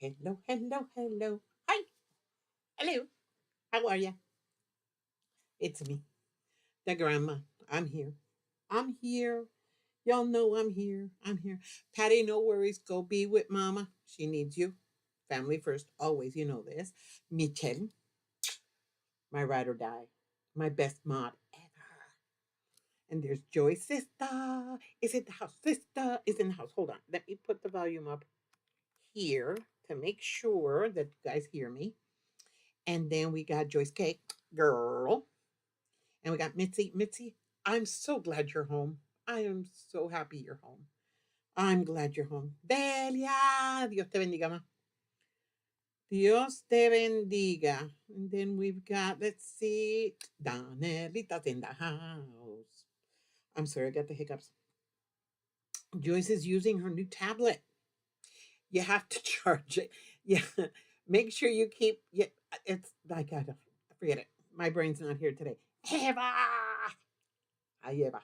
Hello, hello, hello. Hi. Hello. How are you? It's me, the grandma. I'm here. I'm here. Y'all know I'm here. I'm here. Patty, no worries. Go be with mama. She needs you. Family first, always. You know this. Michelle, my ride or die. My best mod ever. And there's Joy's sister. Is it the house? Sister is in the house. Hold on. Let me put the volume up here to make sure that you guys hear me. And then we got Joyce Cake, girl. And we got Mitzi. Mitzi, I'm so glad you're home. I am so happy you're home. I'm glad you're home. Delia, Dios te bendiga, ma. Dios te bendiga. And then we've got, let's see, Donelita's in the house. I'm sorry, I got the hiccups. Joyce is using her new tablet. You have to charge it. Yeah. Make sure you keep, yeah, it's like, I don't, forget it. My brain's not here today. Eva! Hi, Eva.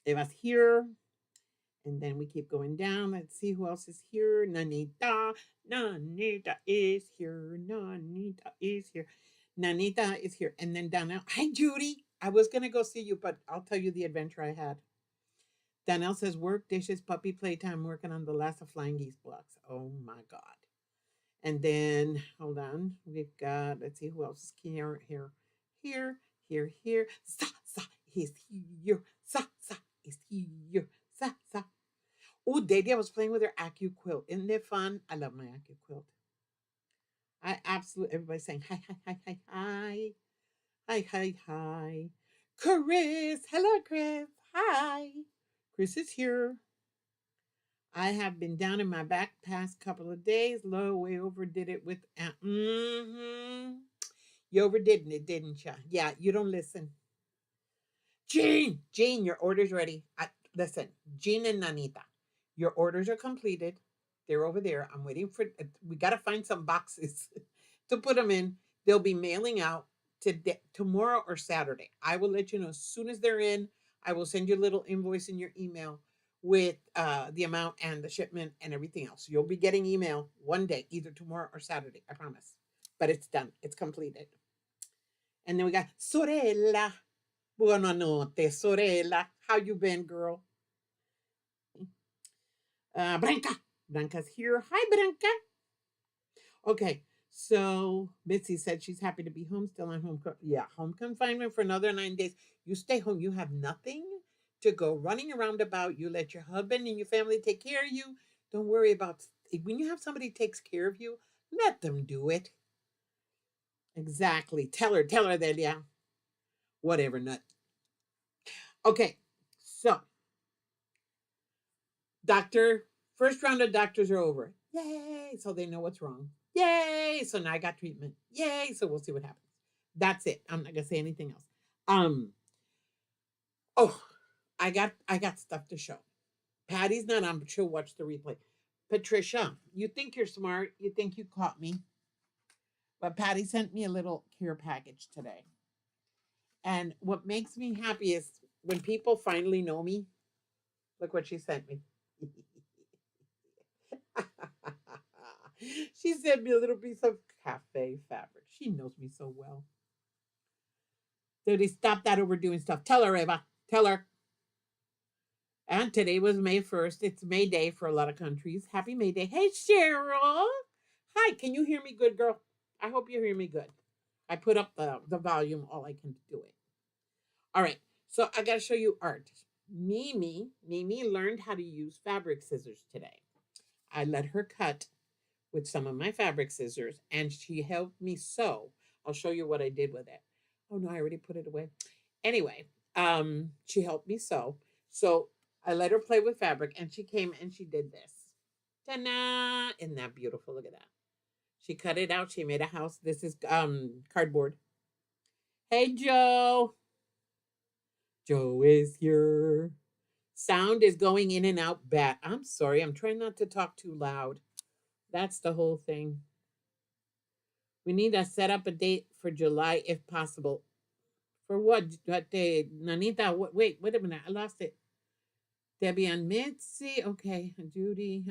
Eva's here. And then we keep going down. Let's see who else is here. Nanita. Nanita is here. Nanita is here. Nanita is here. And then Donnell. Hi, Judy. I was going to go see you, but I'll tell you the adventure I had. Donnell says, work, dishes, puppy playtime, working on the last of Flying Geese blocks. Oh, my God. And then, hold on. We've got, let's see who else is here. Here. Sa, sa is here. Sa, sa is here. Sa, sa. Oh, Delia was playing with her Acu quilt. Isn't it fun? I love my Acu quilt. I absolutely, everybody's saying hi, hi, hi, hi, hi. Hi, hi, hi. Chris. Hello, Chris. Hi. Chris is here. I have been down in my back past couple of days. Low way overdid it with. You overdid it, didn't you? Yeah, you don't listen. Jean, your order's ready. Listen, Jean and Nanita, your orders are completed. They're over there. I'm waiting for. We got to find some boxes to put them in. They'll be mailing out today, tomorrow or Saturday. I will let you know as soon as they're in. I will send you a little invoice in your email with the amount and the shipment and everything else. You'll be getting email one day, either tomorrow or Saturday. I promise. But it's done. It's completed. And then we got Sorella. Buonanotte, sorella. How you been, girl? Branca. Branca's here. Hi, Branca. Okay, so Mitzi said she's happy to be home, still on home. Yeah, home confinement for another 9 days. You stay home. You have nothing to go running around about. You let your husband and your family take care of you. Don't worry about when you have somebody who takes care of you. Let them do it. Exactly. Tell her that. Yeah. Whatever. Nut. Okay. So doctor, first round of doctors are over. Yay! So they know what's wrong. Yay! So now I got treatment. Yay! So we'll see what happens. That's it. I'm not gonna say anything else. Um. Oh, I got stuff to show. Patty's not on, but she'll watch the replay. Patricia, you think you're smart. You think you caught me, but Patty sent me a little care package today. And what makes me happy is when people finally know me. Look what she sent me. She sent me a little piece of cafe fabric. She knows me so well. Dude, stop that overdoing stuff. Tell her, Eva. Tell her. And today was May 1st. It's May Day for a lot of countries. Happy May Day. Hey, Cheryl. Hi, can you hear me good, girl? I hope you hear me good. I put up the volume all I can to do it. All right. So I got to show you art. Mimi learned how to use fabric scissors today. I let her cut with some of my fabric scissors and she helped me sew. I'll show you what I did with it. Oh no, I already put it away. Anyway, she helped me sew. So I let her play with fabric and she came and she did this. Ta-da! Isn't that beautiful? Look at that. She cut it out. She made a house. This is cardboard. Hey Joe. Joe is here. Sound is going in and out bad. I'm sorry. I'm trying not to talk too loud. That's the whole thing. We need to set up a date for July if possible. For what? What day? Nanita, wait a minute. I lost it. Debbie and Mitzi. Okay. Judy.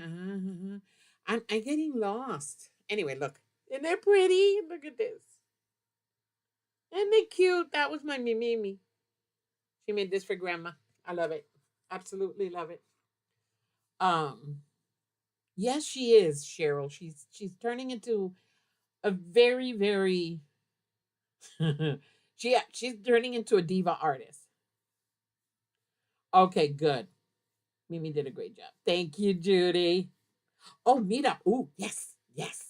I'm getting lost. Anyway, look. Isn't that pretty? Look at this. Isn't it cute? That was my Mimi. She made this for grandma. I love it. Absolutely love it. Um, yes, she is, Cheryl. She's turning into a very, very she's turning into a diva artist. Okay, good. Mimi did a great job. Thank you, Judy. Oh, Mira. Oh, yes, yes.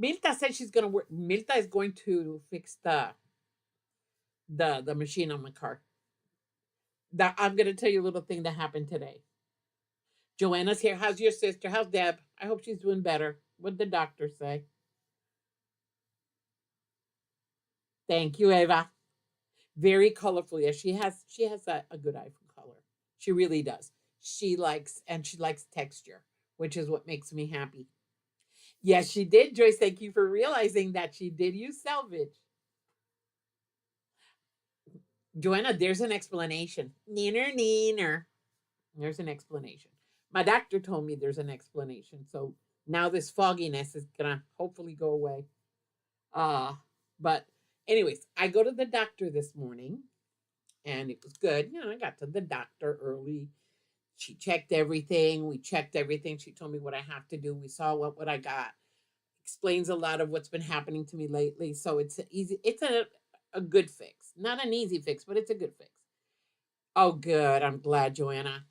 Milta said she's gonna work. Milta is going to fix the machine on my car. That I'm gonna tell you a little thing that happened today. Joanna's here. How's your sister? How's Deb? I hope she's doing better. What did the doctor say? Thank you, Eva. Very colorful. Yeah, she has a good eye for color. She really does. She likes texture, which is what makes me happy. Yes, she did, Joyce. Thank you for realizing that she did use salvage. Joanna, there's an explanation. Neener, neener. There's an explanation. My doctor told me there's an explanation. So now this fogginess is gonna hopefully go away. But anyways, I go to the doctor this morning and it was good. I got to the doctor early. She checked everything. We checked everything. She told me what I have to do. We saw what I got. Explains a lot of what's been happening to me lately. So it's a good fix. Not an easy fix, but it's a good fix. Oh, good. I'm glad, Joanna.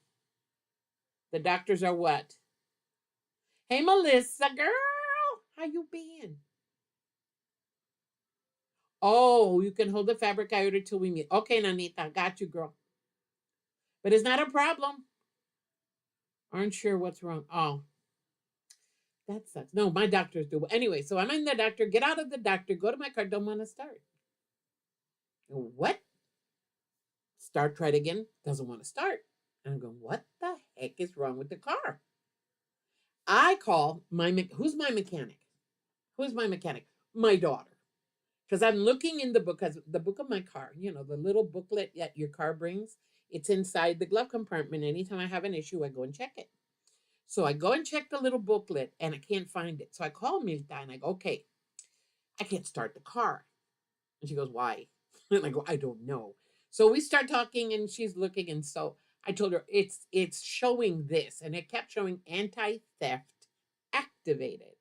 The doctors are what? Hey, Melissa, girl. How you been? Oh, you can hold the fabric I ordered till we meet. Okay, Nanita. Got you, girl. But it's not a problem. Aren't sure what's wrong. Oh, that sucks. No, my doctors do. Anyway, so I'm in the doctor. Get out of the doctor. Go to my car. Don't want to start. What? Start, try it again. Doesn't want to start. And I'm going, what the heck is wrong with the car? I call who's my mechanic? Who's my mechanic? My daughter. Because I'm looking in the book, because the book of my car, the little booklet that your car brings, it's inside the glove compartment. Anytime I have an issue, I go and check it. So I go and check the little booklet and I can't find it. So I call Milta and I go, okay, I can't start the car. And she goes, why? And I go, I don't know. So we start talking and she's looking. And so I told her it's showing this. And it kept showing anti-theft activated.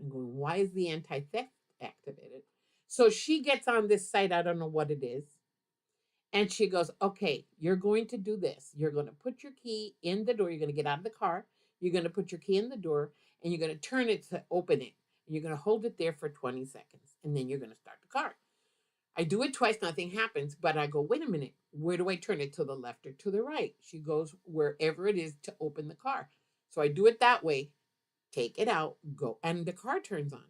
I'm going, why is the anti-theft activated? So she gets on this site. I don't know what it is. And she goes, okay, you're going to do this. You're going to put your key in the door. You're going to get out of the car. You're going to put your key in the door and you're going to turn it to open it. And you're going to hold it there for 20 seconds. And then you're going to start the car. I do it twice, nothing happens. But I go, wait a minute. Where do I turn it? To the left or to the right? She goes, wherever it is to open the car. So I do it that way. Take it out, go. And the car turns on.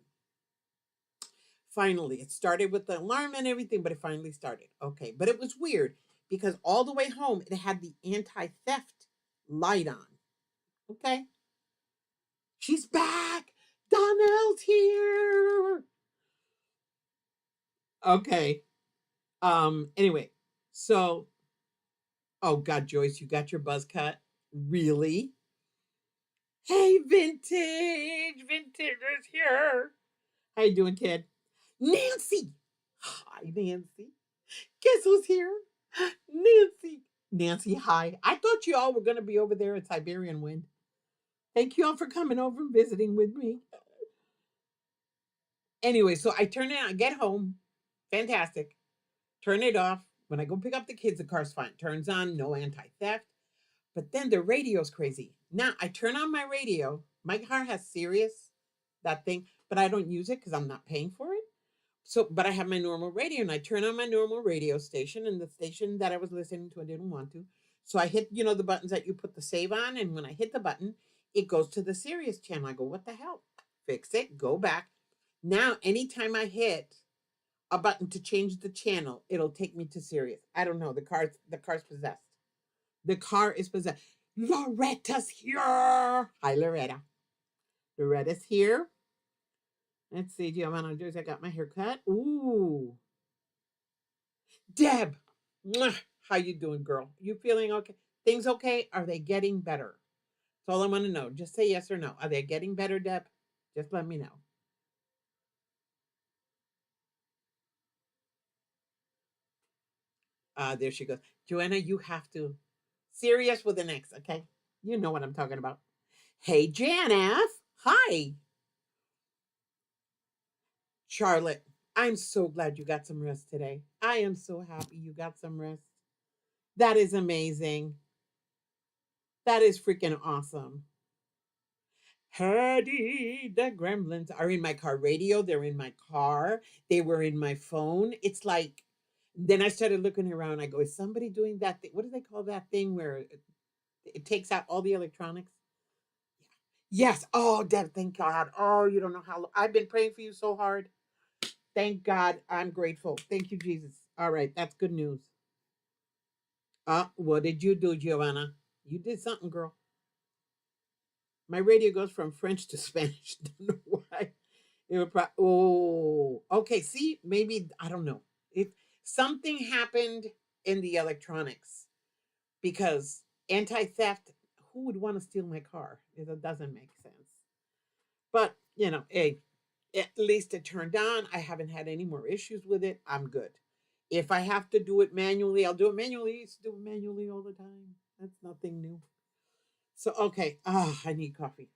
Finally, it started with the alarm and everything, but it finally started. Okay, but it was weird because all the way home it had the anti-theft light on. Okay, she's back. Donnell's here. Okay. Anyway, so oh God, Joyce, you got your buzz cut. Really? Hey, vintage. Vintage is here. How you doing, kid? Nancy. Hi, Nancy. Guess who's here? Nancy. Nancy, hi. I thought you all were going to be over there at Siberian Wind. Thank you all for coming over and visiting with me. Anyway, so I turn it on, I get home. Fantastic. Turn it off. When I go pick up the kids, the car's fine. Turns on, no anti theft. But then the radio's crazy. Now I turn on my radio. My car has Sirius, that thing, but I don't use it because I'm not paying for it. So, but I have my normal radio and I turn on my normal radio station and the station that I was listening to, I didn't want to. So I hit, the buttons that you put the save on. And when I hit the button, it goes to the Sirius channel. I go, what the hell? Fix it, go back. Now, anytime I hit a button to change the channel, it'll take me to Sirius. I don't know. The car's possessed. The car is possessed. Loretta's here. Hi, Loretta. Loretta's here. Let's see, Giovanna Joyce. I got my hair cut. Ooh. Deb, mwah, how you doing, girl? You feeling okay? Things okay? Are they getting better? That's all I want to know. Just say yes or no. Are they getting better, Deb? Just let me know. There she goes. Joanna, you have to. Serious with an X, okay? You know what I'm talking about. Hey, Janice. Hi. Charlotte, I'm so glad you got some rest today. I am so happy you got some rest. That is amazing. That is freaking awesome. Hattie, the gremlins are in my car radio. They're in my car. They were in my phone. It's like, then I started looking around. I go, is somebody doing that thing? What do they call that thing where it takes out all the electronics? Yes. Oh, Deb, thank God. Oh, you don't know how I've been praying for you so hard. Thank God. I'm grateful. Thank you, Jesus. All right. That's good news. What did you do, Giovanna? You did something, girl. My radio goes from French to Spanish. Don't know why. It would okay. See, maybe I don't know. If something happened in the electronics because anti-theft, who would want to steal my car? It doesn't make sense. But hey, at least it turned on. I haven't had any more issues with it. I'm good. If I have to do it manually, I'll do it manually. I used to do it manually all the time. That's nothing new. So okay. I need coffee.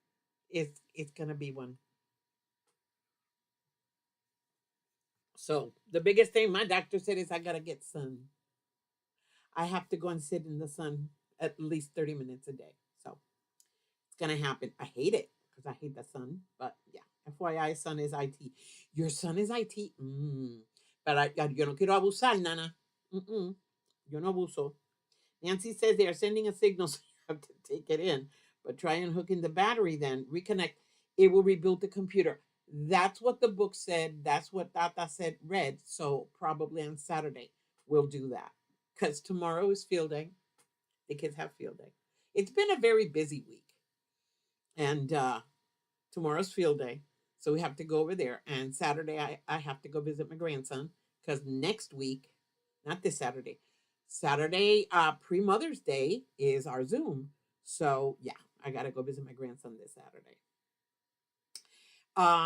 It's gonna be one. So the biggest thing my doctor said is I gotta get sun. I have to go and sit in the sun at least 30 minutes a day. So it's gonna happen. I hate it because I hate the sun. But yeah, FYI, sun is IT. Your son is IT. But yo no quiero abusar, nana. Mm-mm. Yo no abuso. Nancy says they are sending a signal, so you have to take it in. But try and hook in the battery, then reconnect. It will rebuild the computer. That's what the book said. That's what Tata said, read. So probably on Saturday, we'll do that. Because tomorrow is field day. The kids have field day. It's been a very busy week. And tomorrow's field day. So we have to go over there. And Saturday, I have to go visit my grandson. Because next week, not this Saturday, Saturday, pre Mother's Day is our Zoom. So yeah, I gotta go visit my grandson this Saturday.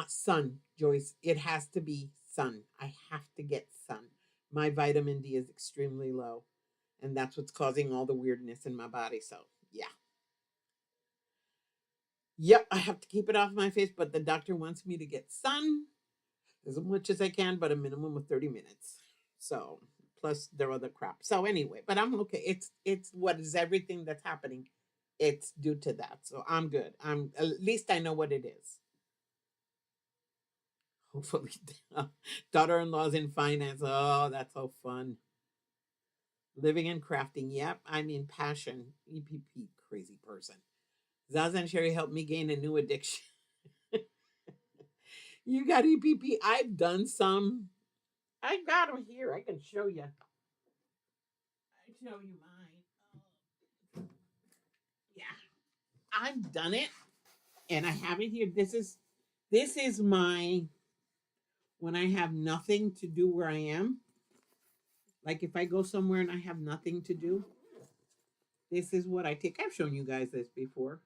Sun, Joyce. It has to be sun. I have to get sun. My vitamin D is extremely low, and that's what's causing all the weirdness in my body. So yeah. Yep, I have to keep it off my face, but the doctor wants me to get sun as much as I can, but a minimum of 30 minutes. So plus their other crap. So anyway, but I'm okay. It's what is everything that's happening. It's due to that. So I'm good. I'm at least I know what it is. Hopefully, daughter-in-law's in finance. Oh, that's so fun. Living and crafting. Yep, I mean passion. EPP, crazy person. Zaza and Sherry helped me gain a new addiction. You got EPP. I've done some. I got them here. I can show you. I show you mine. Yeah, I've done it, and I have it here. This is my when I have nothing to do where I am. Like if I go somewhere and I have nothing to do, this is what I take. I've shown you guys this before.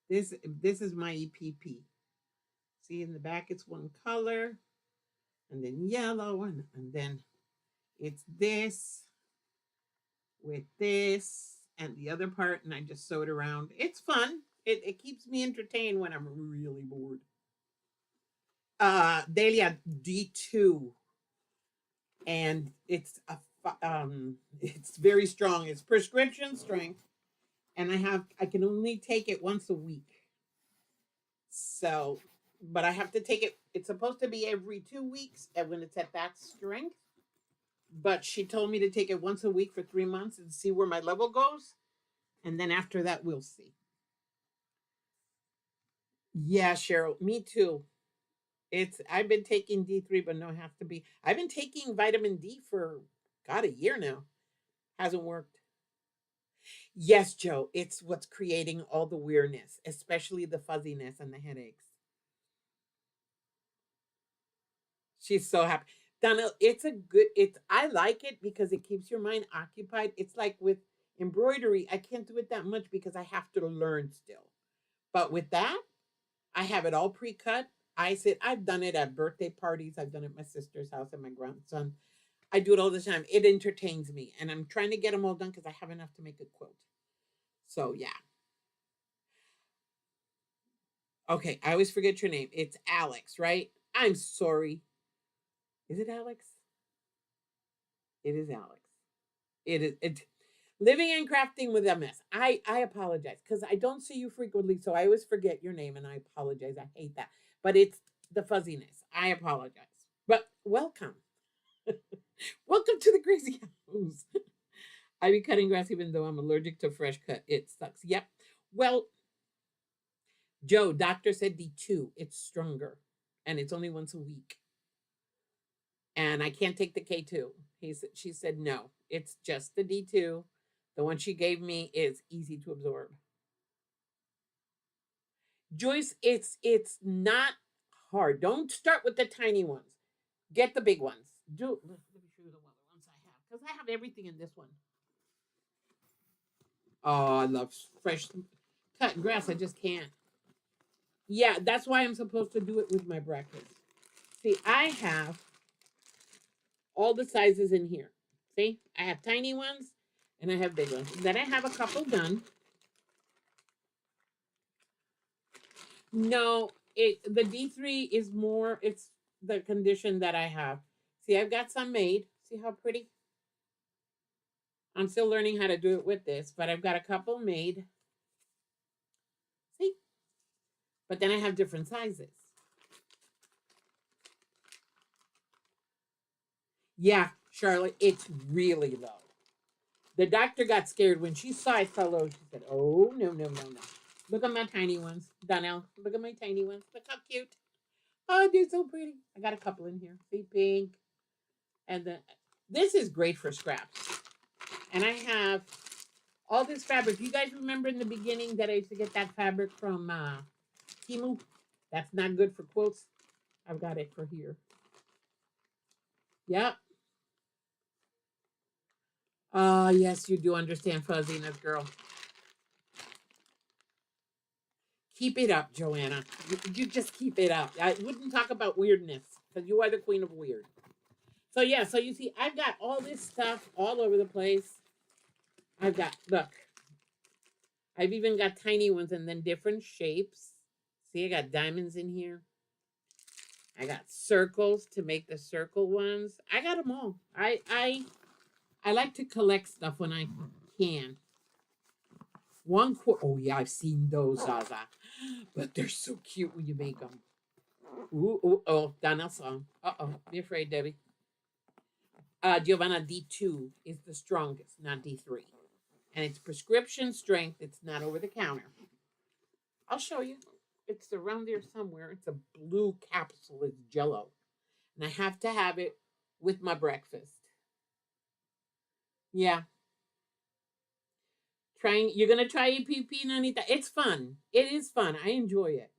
This is my EPP. See in the back, it's one color, and then yellow, and then it's this with this and the other part, and I just sew it around. It's fun. It keeps me entertained when I'm really bored. Delia D2, and it's very strong. It's prescription strength, and I can only take it once a week. So, but I have to take it. It's supposed to be every 2 weeks, and when it's at that strength. But she told me to take it once a week for 3 months and see where my level goes, and then after that we'll see. Yeah, Cheryl, me too. It's I've been taking D3, but no, it has to be. I've been taking vitamin D for God a year now. Hasn't worked. Yes, Joe, it's what's creating all the weirdness, especially the fuzziness and the headaches. She's so happy. Donna, it's a good it's I like it because it keeps your mind occupied. It's like with Embroidery, I can't do it that much because I have to learn still. But with that, I have it all pre-cut. I've done it at birthday parties. I've done it at my sister's house and my grandson. I do it all the time. It entertains me, and I'm trying to get them all done because I have enough to make a quilt. So yeah. Okay, I always forget your name. It's Alex, right? I'm sorry. Is it Alex? It is Alex. It is it. Living and crafting with MS. I apologize because I don't see you frequently, so I always forget your name, and I apologize. I hate that, but it's the fuzziness. I apologize. But welcome, welcome to the crazy house. I be cutting grass even though I'm allergic to fresh cut. It sucks. Yep. Well, Joe, doctor said D2. It's stronger, and it's only once a week, and I can't take the K2. She said no. It's just the D2. The one she gave me is easy to absorb. Joyce, it's not hard. Don't start with the tiny ones. Get the big ones. Let me show you the ones I have because I have everything in this one. Oh, I love fresh cut grass. I just can't. Yeah, that's why I'm supposed to do it with my breakfast. See, I have all the sizes in here. See, I have tiny ones and I have big ones. Then I have a couple done. No, the D3 is more. It's the condition that I have. See, I've got some made. See how pretty? I'm still learning how to do it with this, but I've got a couple made. See? But then I have different sizes. Yeah, Charlotte, it's really low. The doctor got scared when she saw it so low. She said, "Oh no, no, no, no! Look at my tiny ones, Donnell. Look at my tiny ones. Look how cute. Oh, they're so pretty. I got a couple in here. See, pink, and then this is great for scraps. And I have all this fabric. You guys remember in the beginning that I used to get that fabric from Timu? That's not good for quilts. I've got it for here. Yep. Ah, yes, you do understand fuzziness, girl. Keep it up, Joanna. You just keep it up. I wouldn't talk about weirdness because you are the queen of weird. So yeah, so you see, I've got all this stuff all over the place. I've got look. I've even got tiny ones and then different shapes. See, I got diamonds in here. I got circles to make the circle ones. I got them all. I like to collect stuff when I can. Oh yeah, I've seen those, Zaza, but they're so cute when you make them. Ooh, ooh, oh, Donnell saw. Uh-oh, be afraid, Debbie. Giovanna, D2 is the strongest, not D3. And it's prescription strength. It's not over the counter. I'll show you. It's around there somewhere. It's a blue capsule. It's jello. And I have to have it with my breakfast. Yeah. You're gonna try EPP, Nanita. It's fun. It is fun. I enjoy it.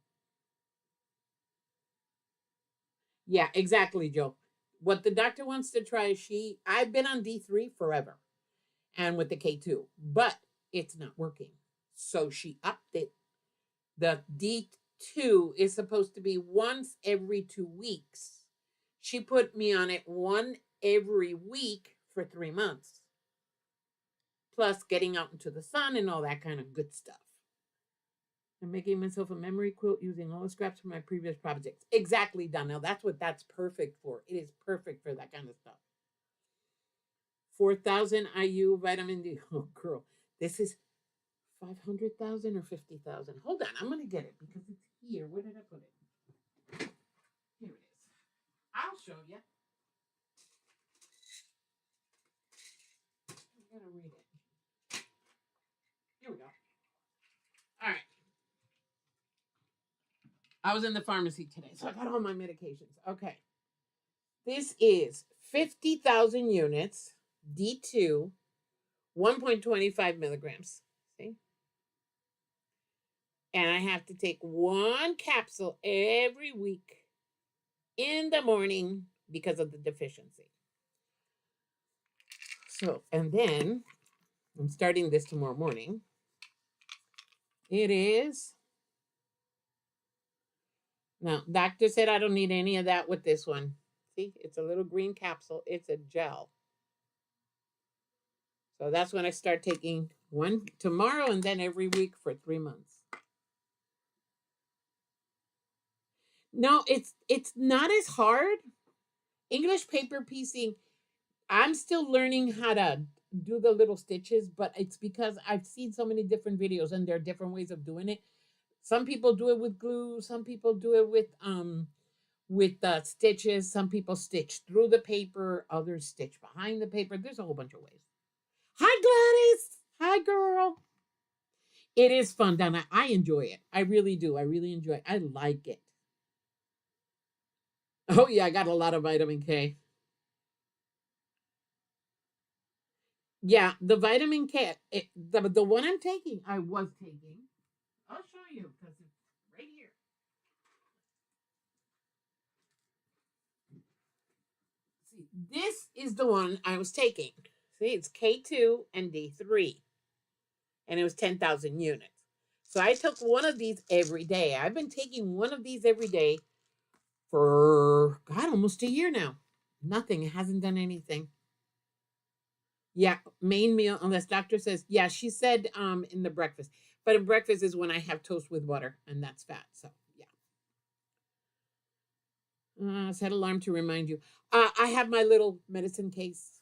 Yeah, exactly, Joe. What the doctor wants to try, I've been on D3 forever and with the K2, but it's not working. So she upped it. The D2 is supposed to be once every 2 weeks. She put me on it one every week for 3 months, plus getting out into the sun and all that kind of good stuff. I'm making myself a memory quilt using all the scraps from my previous projects. Exactly, Donnell. That's what that's perfect for. It is perfect for that kind of stuff. 4,000 IU vitamin D. Oh, girl, this is 500,000 or 50,000. Hold on, I'm gonna get it because it's here. Where did I put it? Here it is. I'll show you. I gotta read it. Here we go. All right. I was in the pharmacy today, so I got all my medications. Okay. This is 50,000 units, D2, 1.25 milligrams. See? And I have to take one capsule every week in the morning because of the deficiency. So, and then I'm starting this tomorrow morning. It is. Now, doctor said I don't need any of that with this one. See, it's a little green capsule. It's a gel. So that's when I start taking one tomorrow and then every week for 3 months. No, it's not as hard. English paper piecing, I'm still learning how to do the little stitches, but it's because I've seen so many different videos and there are different ways of doing it. Some people do it with glue, some people do it with stitches, some people stitch through the paper, others stitch behind the paper. There's a whole bunch of ways. Hi Gladys. Hi girl. It is fun, Donna. I enjoy it. I really do. I really enjoy it. I like it. Oh yeah, I got a lot of vitamin K. Yeah, the vitamin K, the one I'm taking, I was taking. I'll show you because it's right here. See, this is the one I was taking. See, it's K2 and D3, and it was 10,000 units. So I took one of these every day. I've been taking one of these every day for, God, almost a year now. Nothing. It hasn't done anything. Yeah, main meal, unless doctor says, yeah, she said in the breakfast. But in breakfast is when I have toast with butter, and that's fat. So yeah. Set alarm to remind you. I have my little medicine case.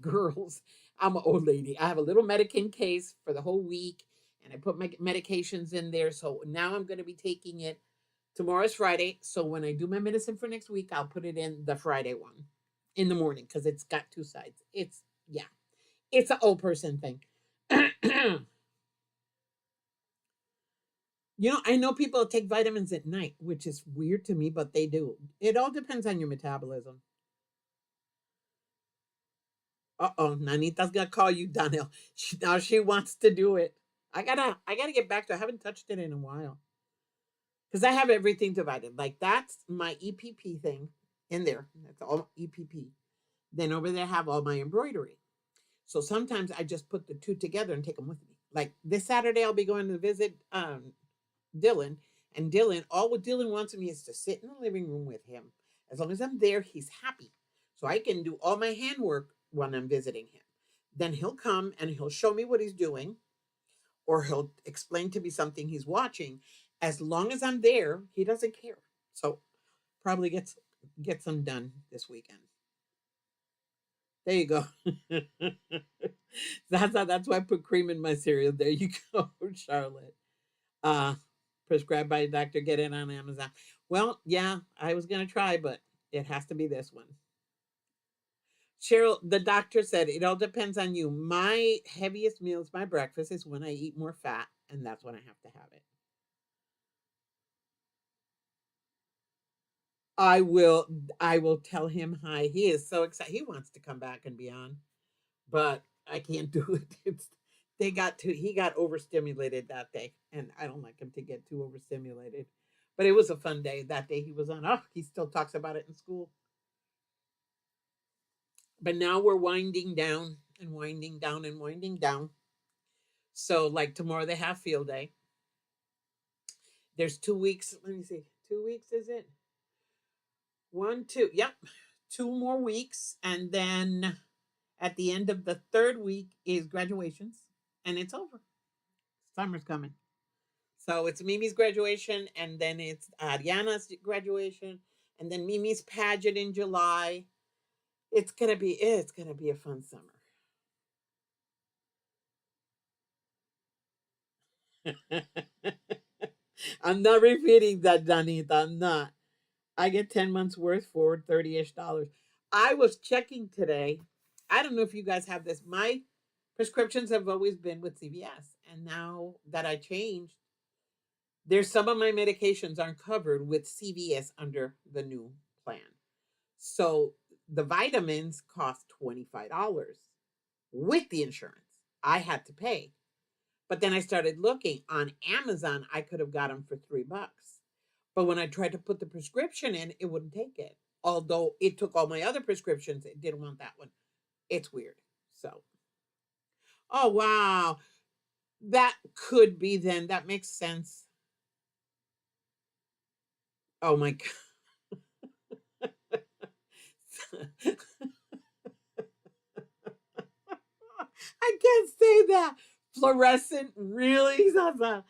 Girls, I'm an old lady. I have a little medicine case for the whole week, and I put my medications in there. So now I'm going to be taking it. Tomorrow's Friday. So when I do my medicine for next week, I'll put it in the Friday one in the morning because it's got two sides. Yeah, it's an old person thing. I know people take vitamins at night, which is weird to me, but they do. It all depends on your metabolism. Uh-oh, Nanita's gonna call you, Daniel. Now she wants to do it. I gotta get back to it. I haven't touched it in a while. Because I have everything divided. Like that's my EPP thing in there. That's all EPP. Then over there I have all my embroidery. So sometimes I just put the two together and take them with me. Like this Saturday I'll be going to visit Dylan. And Dylan, all what Dylan wants of me is to sit in the living room with him. As long as I'm there, he's happy. So I can do all my handwork when I'm visiting him. Then he'll come and he'll show me what he's doing, or he'll explain to me something he's watching. As long as I'm there, he doesn't care. So probably get some done this weekend. There you go. That's why I put cream in my cereal. There you go, Charlotte. Uh Prescribed by a doctor, get it on Amazon. Well, yeah, I was gonna try, but it has to be this one. Cheryl, the doctor said it all depends on you. My heaviest meals, my breakfast, is when I eat more fat, and that's when I have to have it. I will I will tell him hi. He is so excited. He wants to come back and be on, but I can't do it. He got overstimulated that day, and I don't like him to get too overstimulated. But it was a fun day. That day he was on. Oh, he still talks about it in school. But now we're winding down and winding down and winding down. So like tomorrow they have field day. There's 2 weeks. Let me see. 2 weeks is it? One, two. Yep. 2 more weeks. And then at the end of the third week is graduations. And it's over. Summer's coming. So it's Mimi's graduation, and then it's Ariana's graduation, and then Mimi's pageant in July. It's gonna be a fun summer. I'm not repeating that, Danita. I'm not. I get 10 months worth for 30-ish dollars. I was checking today. I don't know if you guys have this. My prescriptions have always been with CVS. And now that I changed, there's some of my medications aren't covered with CVS under the new plan. So the vitamins cost $25 with the insurance. I had to pay. But then I started looking on Amazon, I could have got them for $3. But when I tried to put the prescription in, it wouldn't take it. Although it took all my other prescriptions, it didn't want that one. It's weird. So Oh, wow. That could be then. That makes sense. Oh my God. I can't say that. Fluorescent, really, Zaza?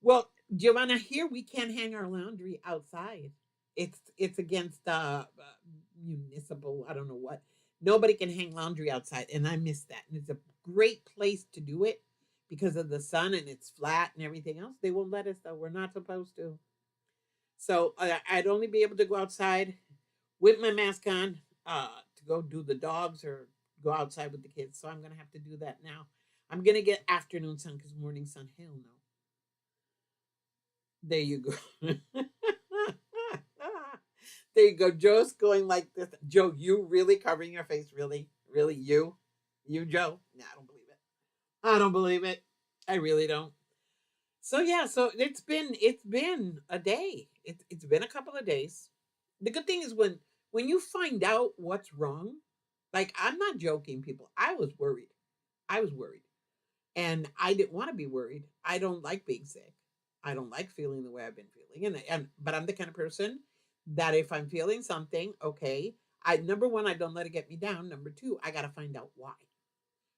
Well, Giovanna, here we can't hang our laundry outside. It's against municipal. I don't know what. Nobody can hang laundry outside, and I miss that. And it's a great place to do it because of the sun and it's flat and everything else. They won't let us though. We're not supposed to. So I'd only be able to go outside with my mask on to go do the dogs or go outside with the kids. So I'm gonna have to do that now. I'm gonna get afternoon sun because morning sun, hell no. There you go. There you go. Joe's going like this. Joe, you really covering your face? Really? Really? You, Joe? No, I don't believe it. I don't believe it. I really don't. So yeah, so it's been a day. It's been a couple of days. The good thing is when you find out what's wrong, like I'm not joking, people. I was worried. I was worried. And I didn't want to be worried. I don't like being sick. I don't like feeling the way I've been feeling. And but I'm the kind of person that if I'm feeling something, okay, I number one, I don't let it get me down. Number two, I gotta find out why.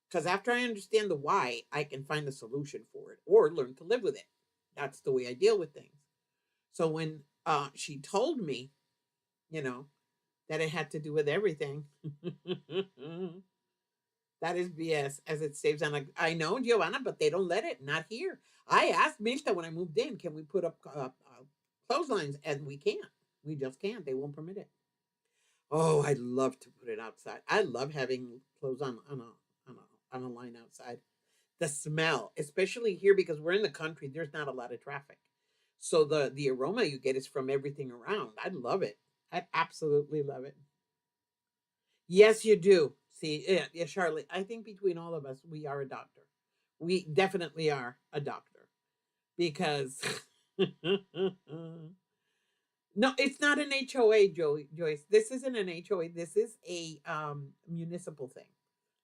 Because after I understand the why, I can find a solution for it or learn to live with it. That's the way I deal with things. So when she told me, you know, that it had to do with everything, that is BS, as it saves on. I know, Giovanna, but they don't let it. Not here. I asked Mishta when I moved in, can we put up clotheslines? And we can't. We just can't. They won't permit it. Oh, I'd love to put it outside. I love having clothes on a line outside. The smell, especially here because we're in the country, there's not a lot of traffic. So the aroma you get is from everything around. I love it. I absolutely love it. Yes, you do. See, yeah, yeah, Charlotte, I think between all of us, we are a doctor. We definitely are a doctor because no, it's not an HOA, Joyce. This isn't an HOA. This is a municipal thing,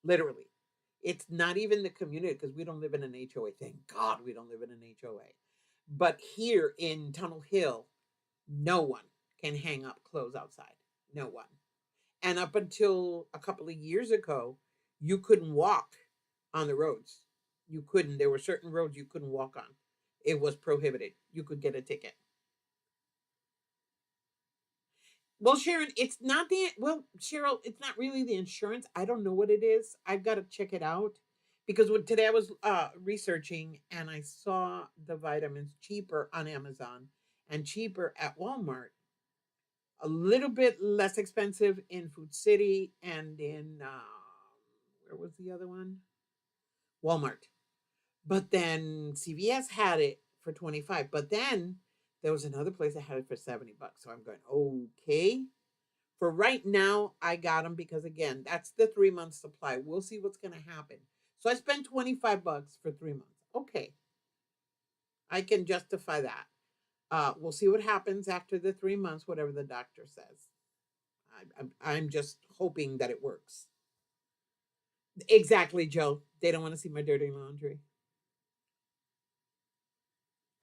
literally. It's not even the community because we don't live in an HOA. Thank God we don't live in an HOA. But here in Tunnel Hill, no one can hang up clothes outside. No one. And up until a couple of years ago, you couldn't walk on the roads. You couldn't. There were certain roads you couldn't walk on. It was prohibited. You could get a ticket. Well, Sharon, it's not the well, Cheryl, it's not really the insurance. I don't know what it is. I've got to check it out because today I was researching and I saw the vitamins cheaper on Amazon and cheaper at Walmart, a little bit less expensive in Food City and in where was the other one? Walmart. But then CVS had it for 25. But then there was another place that had it for $70. So I'm going, okay. For right now, I got them because again, that's the 3 month supply. We'll see what's gonna happen. So I spent $25 for 3 months. Okay, I can justify that. We'll see what happens after the 3 months, whatever the doctor says. I'm just hoping that it works. Exactly, Joe. They don't want to see my dirty laundry.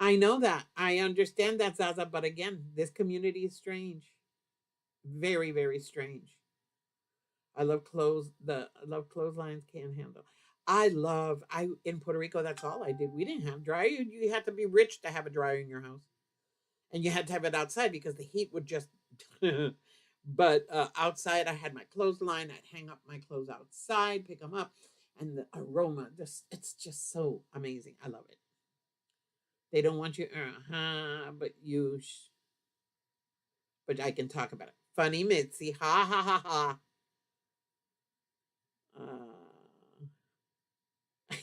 I know that. I understand that, Zaza. But again, this community is strange. Very, very strange. I love clotheslines can't handle. I in Puerto Rico, that's all I did. We didn't have dryer. You had to be rich to have a dryer in your house. And you had to have it outside because the heat would just but outside I had my clothesline. I'd hang up my clothes outside, pick them up, and the aroma just it's just so amazing. I love it. They don't want you but I can talk about it. Funny Mitzi. Ha ha ha ha.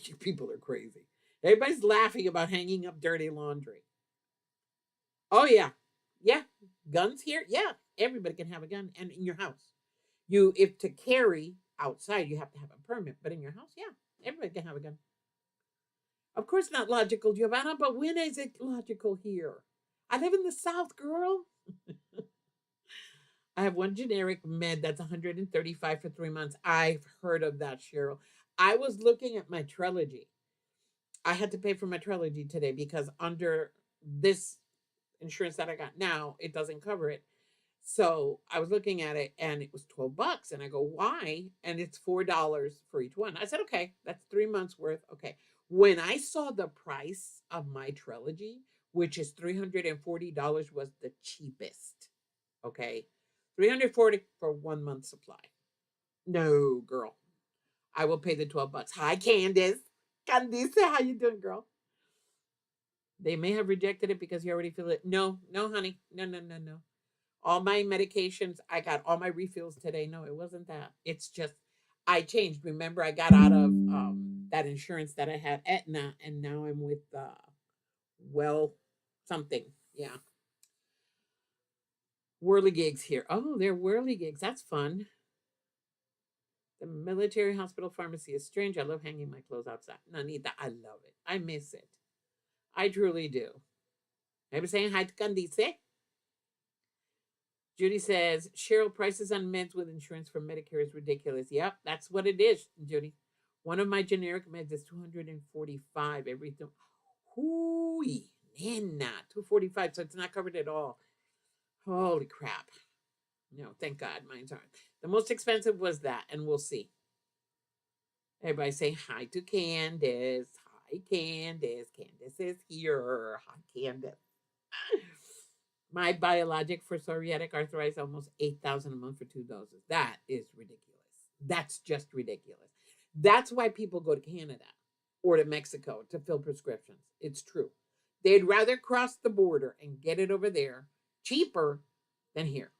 You people are crazy. Everybody's laughing about hanging up dirty laundry. Oh yeah, yeah. Guns here, yeah. Everybody can have a gun, and in your house, you if to carry outside, you have to have a permit. But in your house, yeah, everybody can have a gun. Of course, not logical, Giovanna. But when is it logical here? I live in the South, girl. I have one generic med that's 135 for 3 months. I've heard of that, Cheryl. I was looking at my Trelegy. I had to pay for my Trelegy today because under this insurance that I got now, it doesn't cover it. So I was looking at it and it was $12. And I go, why? And it's $4 for each one. I said, okay, that's 3 months worth. Okay. When I saw the price of my Trelegy, which is $340, was the cheapest. Okay. 340 for 1 month supply. No, girl. I will pay the $12. Hi, Candace. Candice, how you doing, girl? They may have rejected it because you already feel it. No, no, honey. No, no, no, no. All my medications, I got all my refills today. No, it wasn't that. It's just I changed. Remember, I got out of that insurance that I had, Aetna, and now I'm with well something. Yeah, whirly gigs here. Oh, they're whirly gigs. That's fun. The military hospital pharmacy is strange. I love hanging my clothes outside. Nanita, I love it. I miss it. I truly do. I'm saying hi to Candice. Judy says, Cheryl, prices on meds with insurance for Medicare is ridiculous. Yep, that's what it is, Judy. One of my generic meds is 245 everything. Hooey, nana, 245. So it's not covered at all. Holy crap. No, thank God mine's aren't. The most expensive was that, and we'll see. Everybody say hi to Candace. Hi, Candace. Candace is here. Hi, Candace. My biologic for psoriatic arthritis almost 8,000 a month for 2 doses. That is ridiculous. That's just ridiculous. That's why people go to Canada or to Mexico to fill prescriptions. It's true. They'd rather cross the border and get it over there cheaper than here.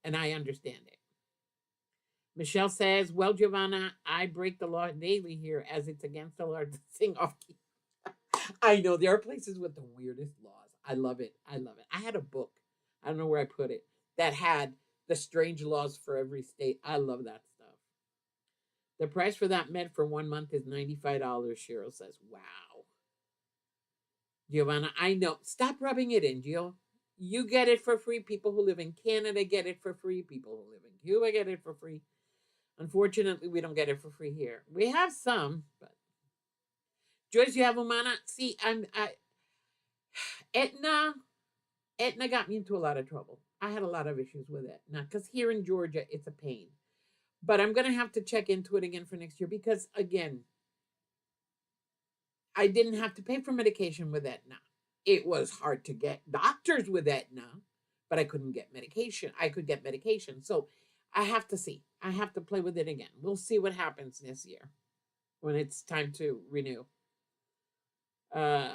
And I understand it. Michelle says, well, Giovanna, I break the law daily here as it's against the law to sing off key. I know there are places with the weirdest laws. I love it. I love it. I had a book, I don't know where I put it, that had the strange laws for every state. I love that stuff. The price for that med for 1 month is $95, Cheryl says. Wow. Giovanna, I know. Stop rubbing it in, Gio. You get it for free. People who live in Canada get it for free. People who live in Cuba get it for free. Unfortunately, we don't get it for free here. We have some, but Joyce, you have Umana. See, Etna. Etna got me into a lot of trouble. I had a lot of issues with Etna because here in Georgia, it's a pain. But I'm gonna have to check into it again for next year because again, I didn't have to pay for medication with Etna. It was hard to get doctors with Etna, but I couldn't get medication. I could get medication. So I have to see. I have to play with it again. We'll see what happens this year when it's time to renew. Uh,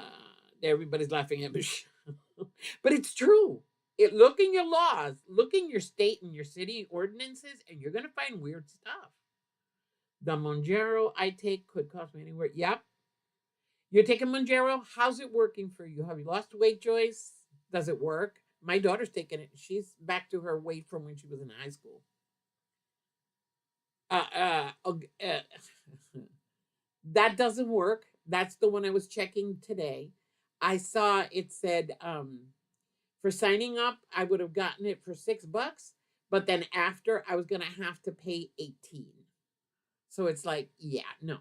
everybody's laughing at me. But it's true. Look in your laws, look in your state and your city ordinances, and you're going to find weird stuff. The Monjaro I take could cost me anywhere. Yep. You're taking Monjaro. How's it working for you? Have you lost weight, Joyce? Does it work? My daughter's taking it. She's back to her weight from when she was in high school. That doesn't work. That's the one I was checking today. I saw it said for signing up, I would have gotten it for $6, but then after I was gonna have to pay 18. So it's like, yeah, no.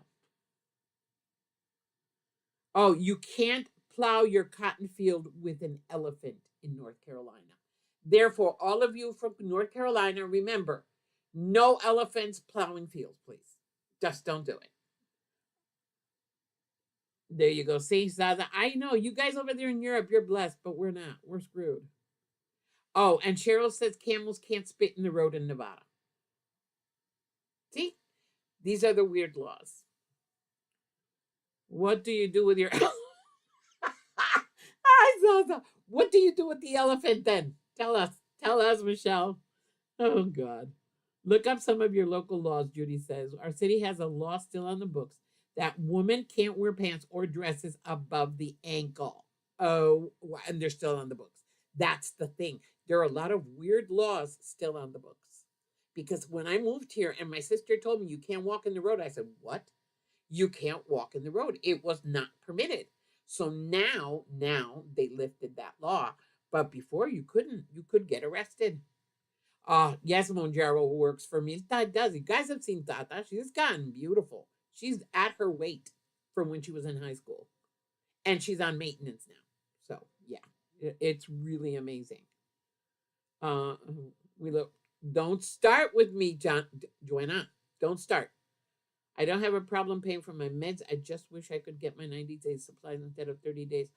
Oh, you can't plow your cotton field with an elephant in North Carolina. Therefore, all of you from North Carolina, remember, no elephants plowing fields, please. Just don't do it. There you go. See, Zaza, I know you guys over there in Europe, you're blessed, but we're not. We're screwed. Oh, and Cheryl says camels can't spit in the road in Nevada. See, these are the weird laws. What do you do with your Hi, Zaza. What do you do with the elephant then? Tell us. Tell us, Michelle. Oh God. Look up some of your local laws, Judy says. Our city has a law still on the books that women can't wear pants or dresses above the ankle. Oh, and they're still on the books. That's the thing. There are a lot of weird laws still on the books. Because when I moved here and my sister told me you can't walk in the road, I said, what? You can't walk in the road. It was not permitted. So now they lifted that law. But before you couldn't. You could get arrested. Yes, Monjaro works for me. That does. You guys have seen Tata. She's gotten beautiful. She's at her weight from when she was in high school. And she's on maintenance now. So, yeah, it's really amazing. Uh, we look. Don't start with me, Joanna. Don't start. I don't have a problem paying for my meds. I just wish I could get my 90 days supplies instead of 30 days.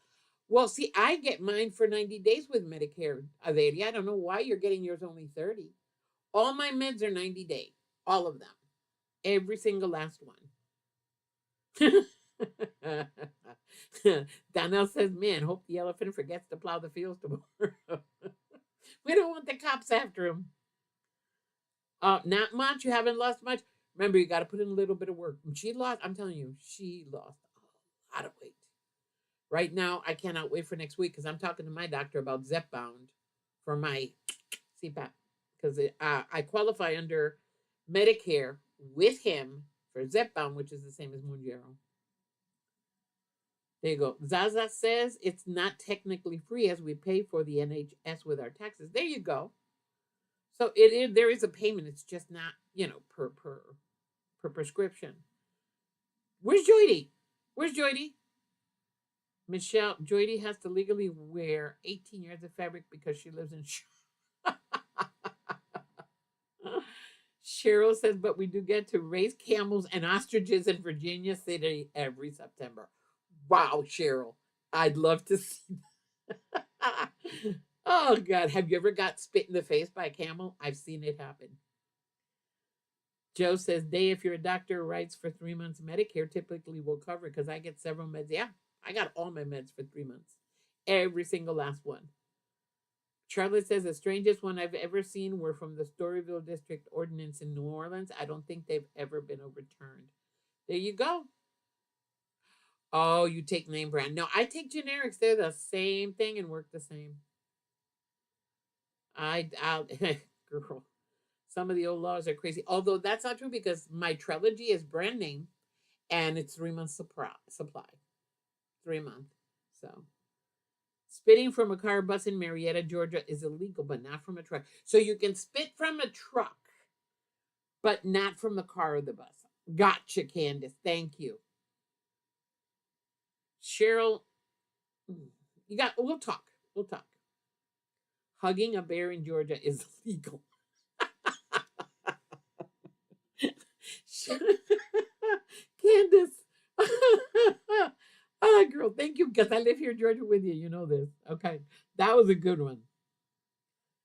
Well, see, I get mine for 90 days with Medicare, Averia. I don't know why you're getting yours only 30. All my meds are 90 day. All of them. Every single last one. Donnell says, man, hope the elephant forgets to plow the fields tomorrow. We don't want the cops after him. Not much. You haven't lost much. Remember, you got to put in a little bit of work. She lost, I'm telling you, she lost a lot of weight. Right now, I cannot wait for next week because I'm talking to my doctor about Zepbound for my CPAP because I qualify under Medicare with him for Zepbound, which is the same as Mounjaro. There you go. Zaza says it's not technically free as we pay for the NHS with our taxes. There you go. So it is. There is a payment. It's just not per prescription. Where's Joydy? Where's Joydy? Michelle, Joydy has to legally wear 18 yards of fabric because she lives in. Cheryl says, but we do get to raise camels and ostriches in Virginia City every September. Wow, Cheryl. I'd love to see that. Oh, God. Have you ever got spit in the face by a camel? I've seen it happen. Joe says, Day, if you're a doctor who writes for 3 months, Medicare typically will cover because I get several meds. Yeah, I got all my meds for 3 months. Every single last one. Charlotte says, the strangest one I've ever seen were from the Storyville District Ordinance in New Orleans. I don't think they've ever been overturned. There you go. Oh, you take name brand. No, I take generics. They're the same thing and work the same. I'll girl. Some of the old laws are crazy. Although that's not true because my Trilogy is brand name and it's 3 months supply. 3 months. So spitting from a car bus in Marietta, Georgia is illegal, but not from a truck. So you can spit from a truck, but not from the car or the bus. Gotcha, Candace. Thank you. Cheryl, we'll talk. We'll talk. Hugging a bear in Georgia is illegal. Candace. Oh, girl, thank you because I live here in Georgia with you. You know this. Okay. That was a good one.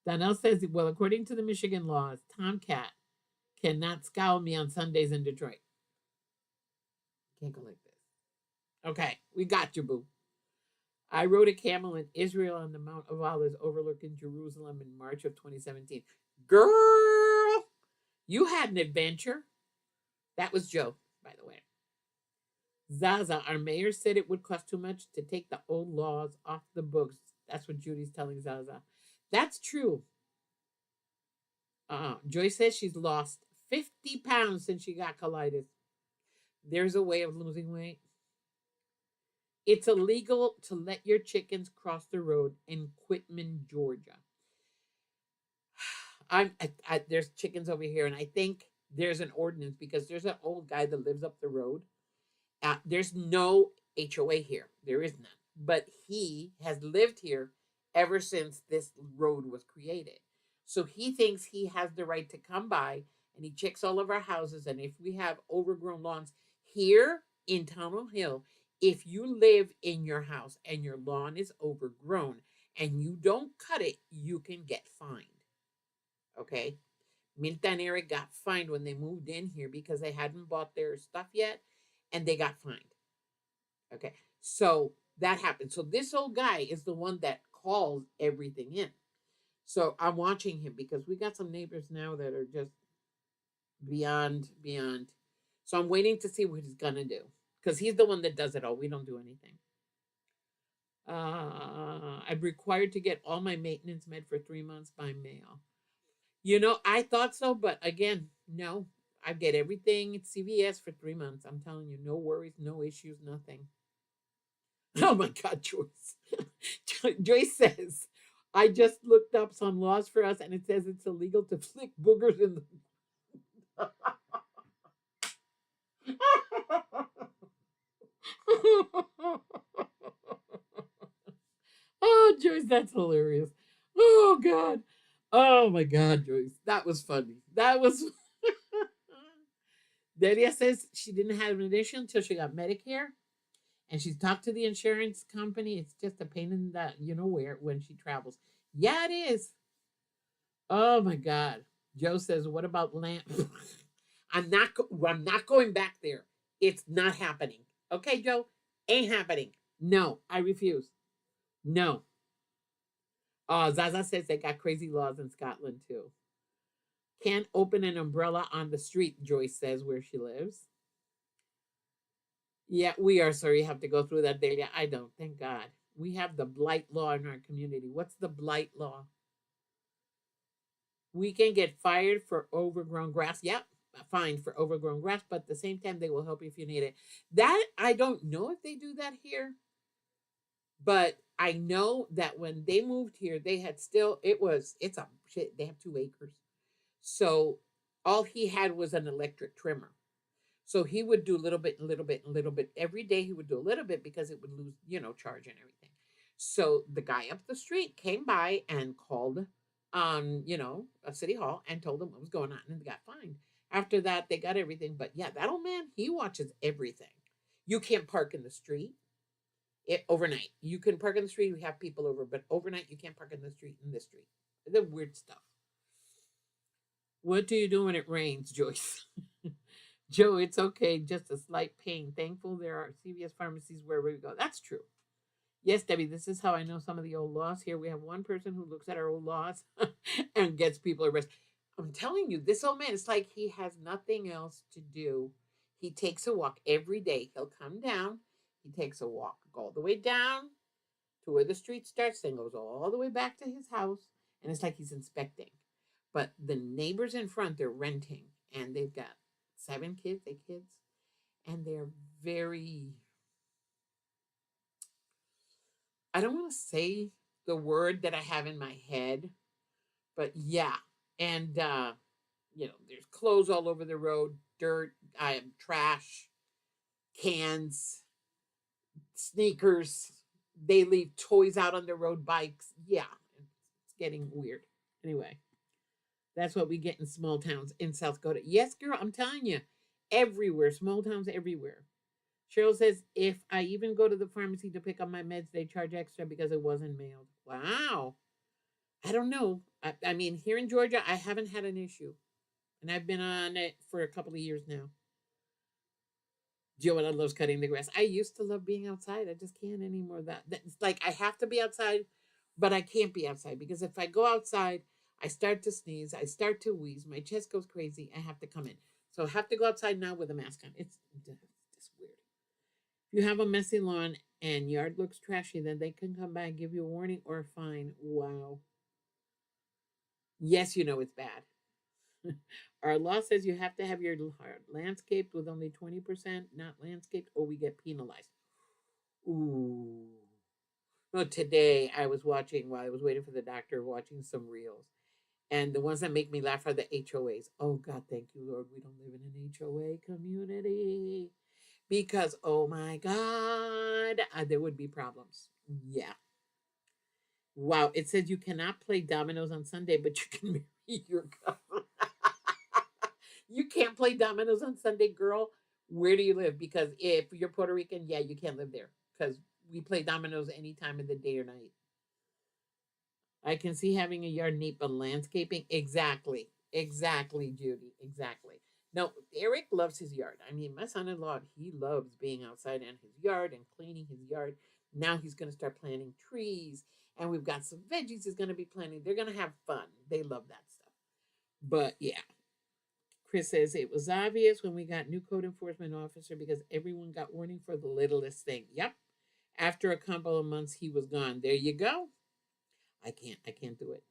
Donnell says, well, according to the Michigan laws, Tomcat cannot scowl me on Sundays in Detroit. Can't go like this. Okay, we got you, boo. I rode a camel in Israel on the Mount of Olives overlooking Jerusalem in March of 2017. Girl, you had an adventure. That was Joe, by the way. Zaza, our mayor said it would cost too much to take the old laws off the books. That's what Judy's telling Zaza. That's true. Joy says she's lost 50 pounds since she got colitis. There's a way of losing weight. It's illegal to let your chickens cross the road in Quitman, Georgia. There's chickens over here, and I think there's an ordinance because there's an old guy that lives up the road. There's no HOA here. There is none. But he has lived here ever since this road was created. So he thinks he has the right to come by and he checks all of our houses. And if we have overgrown lawns here in Tunnel Hill, if you live in your house and your lawn is overgrown and you don't cut it, you can get fined. Okay? Minta and Eric got fined when they moved in here because they hadn't bought their stuff yet and they got fined. Okay, so that happened. So this old guy is the one that calls everything in. So I'm watching him because we got some neighbors now that are just beyond. So I'm waiting to see what he's gonna do because he's the one that does it all. We don't do anything. I'm required to get all my maintenance med for 3 months by mail. I thought so, but again, no. I get everything at CVS for 3 months. I'm telling you, no worries, no issues, nothing. Oh my God, Joyce. Joyce says, I just looked up some laws for us, and it says it's illegal to flick boogers in the. Oh, Joyce, that's hilarious. Oh God. Oh my God, Joyce. That was funny. That was Delia says she didn't have an addiction until she got Medicare. And she's talked to the insurance company. It's just a pain in the you know where when she travels. Yeah, it is. Oh my God. Joe says, "What about lamp?" I'm not going back there. It's not happening. Okay, Joe, ain't happening. No, I refuse. No. Zaza says they got crazy laws in Scotland too. Can't open an umbrella on the street. Joyce says where she lives. Yeah, we are sorry you have to go through that, Delia. I don't. Thank God. We have the blight law in our community. What's the blight law? We can get fired for overgrown grass. Yep, fined for overgrown grass, but at the same time, they will help you if you need it. That I don't know if they do that here, but I know that when they moved here, they had still it's a shit. They have 2 acres, so all he had was an electric trimmer. So he would do a little bit, a little bit, a little bit every day. He would do a little bit because it would lose, charge and everything. So the guy up the street came by and called, a city hall and told them what was going on, and they got fined. After that, they got everything. But yeah, that old man, he watches everything. You can't park in the street overnight. You can park in the street. We have people over, but overnight you can't park in the street in this street. The weird stuff. What do you do when it rains, Joyce? Joe, it's okay, just a slight pain. Thankful there are CVS pharmacies wherever we go. That's true. Yes, Debbie, this is how I know some of the old laws. Here we have one person who looks at our old laws and gets people arrested. I'm telling you, this old man, it's like he has nothing else to do. He takes a walk every day. He'll come down, he takes a walk all the way down to where the street starts, then goes all the way back to his house, and it's like he's inspecting. But the neighbors in front, they're renting, and they've got 7 kids, 8 kids, and they're very, I don't want to say the word that I have in my head, but yeah. And, there's clothes all over the road, dirt, trash, cans, sneakers. They leave toys out on the road, bikes. Yeah, it's getting weird. Anyway, that's what we get in small towns in South Dakota. Yes, girl, I'm telling you, everywhere, small towns everywhere. Cheryl says, if I even go to the pharmacy to pick up my meds, they charge extra because it wasn't mailed. Wow. I don't know. I mean, here in Georgia, I haven't had an issue. And I've been on it for a couple of years now. Joanna loves cutting the grass. I used to love being outside. I just can't anymore. That's like I have to be outside, but I can't be outside because if I go outside, I start to sneeze, I start to wheeze, my chest goes crazy. I have to come in. So I have to go outside now with a mask on. It's just weird. If you have a messy lawn and yard looks trashy, then they can come by and give you a warning or a fine. Wow. Yes, you know it's bad. Our law says you have to have your landscaped with only 20% not landscaped, or we get penalized. Ooh. Well, today I was watching while I was waiting for the doctor, watching some reels. And the ones that make me laugh are the HOAs. Oh God, thank you, Lord. We don't live in an HOA community. Because oh my God, there would be problems. Yeah. Wow. It says you cannot play dominoes on Sunday, but you can marry your cousin. You can't play dominoes on Sunday, girl. Where do you live? Because if you're Puerto Rican, yeah, you can't live there because we play dominoes any time of the day or night. I can see having a yard neat, but landscaping, exactly, exactly, Judy, exactly. No, Eric loves his yard. I mean, my son-in-law, he loves being outside in his yard and cleaning his yard. Now he's going to start planting trees, and we've got some veggies he's going to be planting. They're going to have fun. They love that stuff. But yeah, Chris says it was obvious when we got new code enforcement officer because everyone got warning for the littlest thing. Yep. After a couple of months, he was gone. There you go. I can't do it.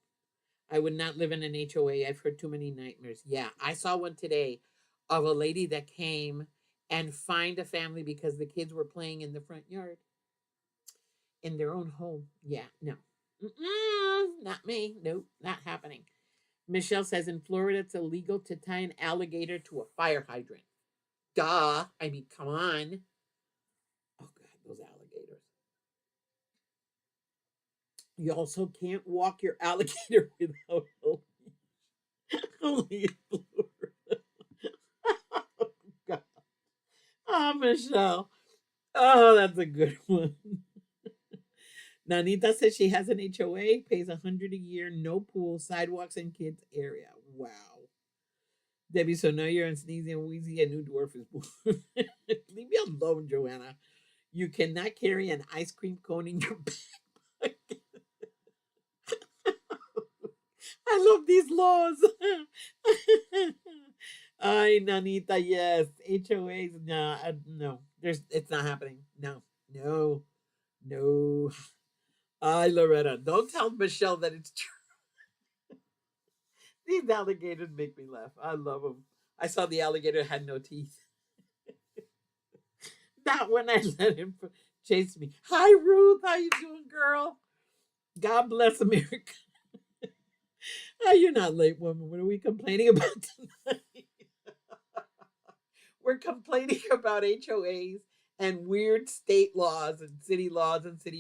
I would not live in an HOA. I've heard too many nightmares. Yeah, I saw one today of a lady that came and fined a family because the kids were playing in the front yard in their own home. Yeah, no. Not me. Nope, not happening. Michelle says in Florida it's illegal to tie an alligator to a fire hydrant. Duh. I mean, come on. Oh, God, those alligators. You also can't walk your alligator without only in Florida. Oh, God. Oh, Michelle. Oh, that's a good one. Nanita says she has an HOA, pays 100 a year, no pool, sidewalks, and kids area. Wow. Debbie, so now you're on sneezing and wheezy, a new dwarf is born. Leave me alone, Joanna. You cannot carry an ice cream cone in your back. I love these laws. Ay, Nanita, yes. HOAs, no, no. It's not happening. No, no, no. Ay, Loretta, don't tell Michelle that it's true. These alligators make me laugh. I love them. I saw the alligator had no teeth. Not when I let him chase me. Hi, Ruth. How you doing, girl? God bless America. Oh, you're not late, woman. What are we complaining about tonight? We're complaining about HOAs and weird state laws and city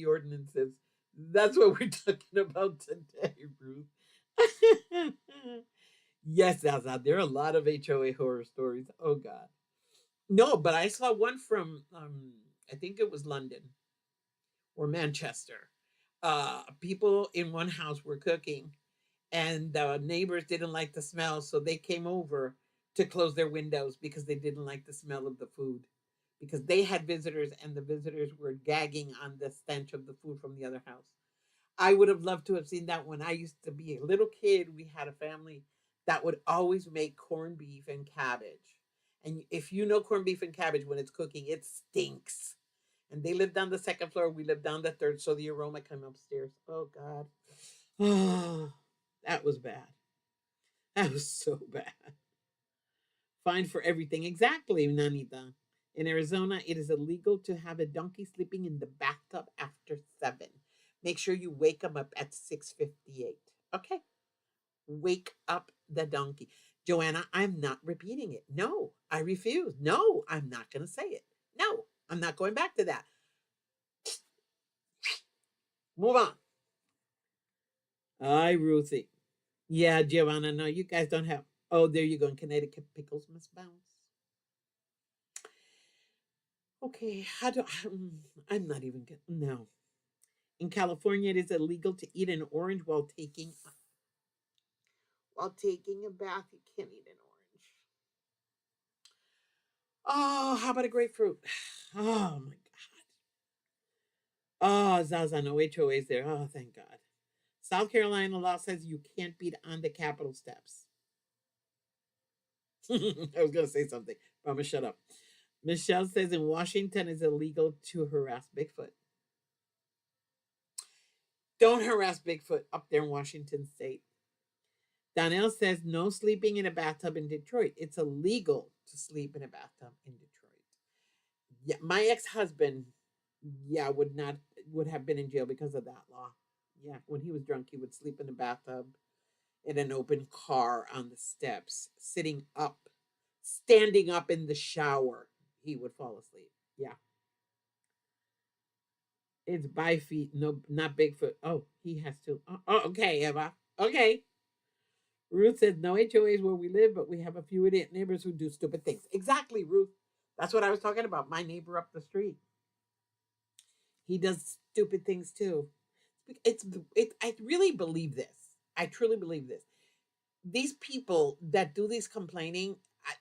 ordinances. That's what we're talking about today, Ruth. Yes, Zaza, there are a lot of HOA horror stories. Oh God. No, but I saw one from I think it was London or Manchester. People in one house were cooking and the neighbors didn't like the smell, so they came over to close their windows because they didn't like the smell of the food. Because they had visitors and the visitors were gagging on the stench of the food from the other house. I would have loved to have seen that when I used to be a little kid. We had a family that would always make corned beef and cabbage. And if you know corned beef and cabbage, when it's cooking, it stinks. And they lived on the second floor. We lived on the third. So the aroma came upstairs. Oh, God. Oh, that was bad. That was so bad. Fine for everything. Exactly, Nanita. In Arizona, it is illegal to have a donkey sleeping in the bathtub after 7. Make sure you wake them up at 6:58. Okay? Wake up the donkey. Joanna, I'm not repeating it. No, I refuse. No, I'm not going to say it. No, I'm not going back to that. Move on. Hi, Ruthie. Yeah, Giovanna, no, you guys don't have. Oh, there you go. In Connecticut, pickles must bounce. Okay, how do I'm not even good. No. In California, it is illegal to eat an orange while taking a bath. You can't eat an orange. Oh, how about a grapefruit? Oh my God. Oh, Zaza, no HOAs there. Oh, thank God. South Carolina law says you can't beat on the Capitol steps. I was gonna say something, but I'm gonna shut up. Michelle says in Washington it's illegal to harass Bigfoot. Don't harass Bigfoot up there in Washington State. Donnell says no sleeping in a bathtub in Detroit. It's illegal to sleep in a bathtub in Detroit. Yeah, my ex-husband, yeah, would have been in jail because of that law. Yeah, when he was drunk, he would sleep in a bathtub in an open car on the steps, sitting up, standing up in the shower. He would fall asleep. Yeah, it's by feet, no, not Bigfoot. Oh, he has to. Oh, okay, Eva. Okay. Ruth says no HOAs where we live, but we have a few idiot neighbors who do stupid things. Exactly, Ruth. That's what I was talking about. My neighbor up the street. He does stupid things too. It's I really believe this. I truly believe this. These people that do these complaining,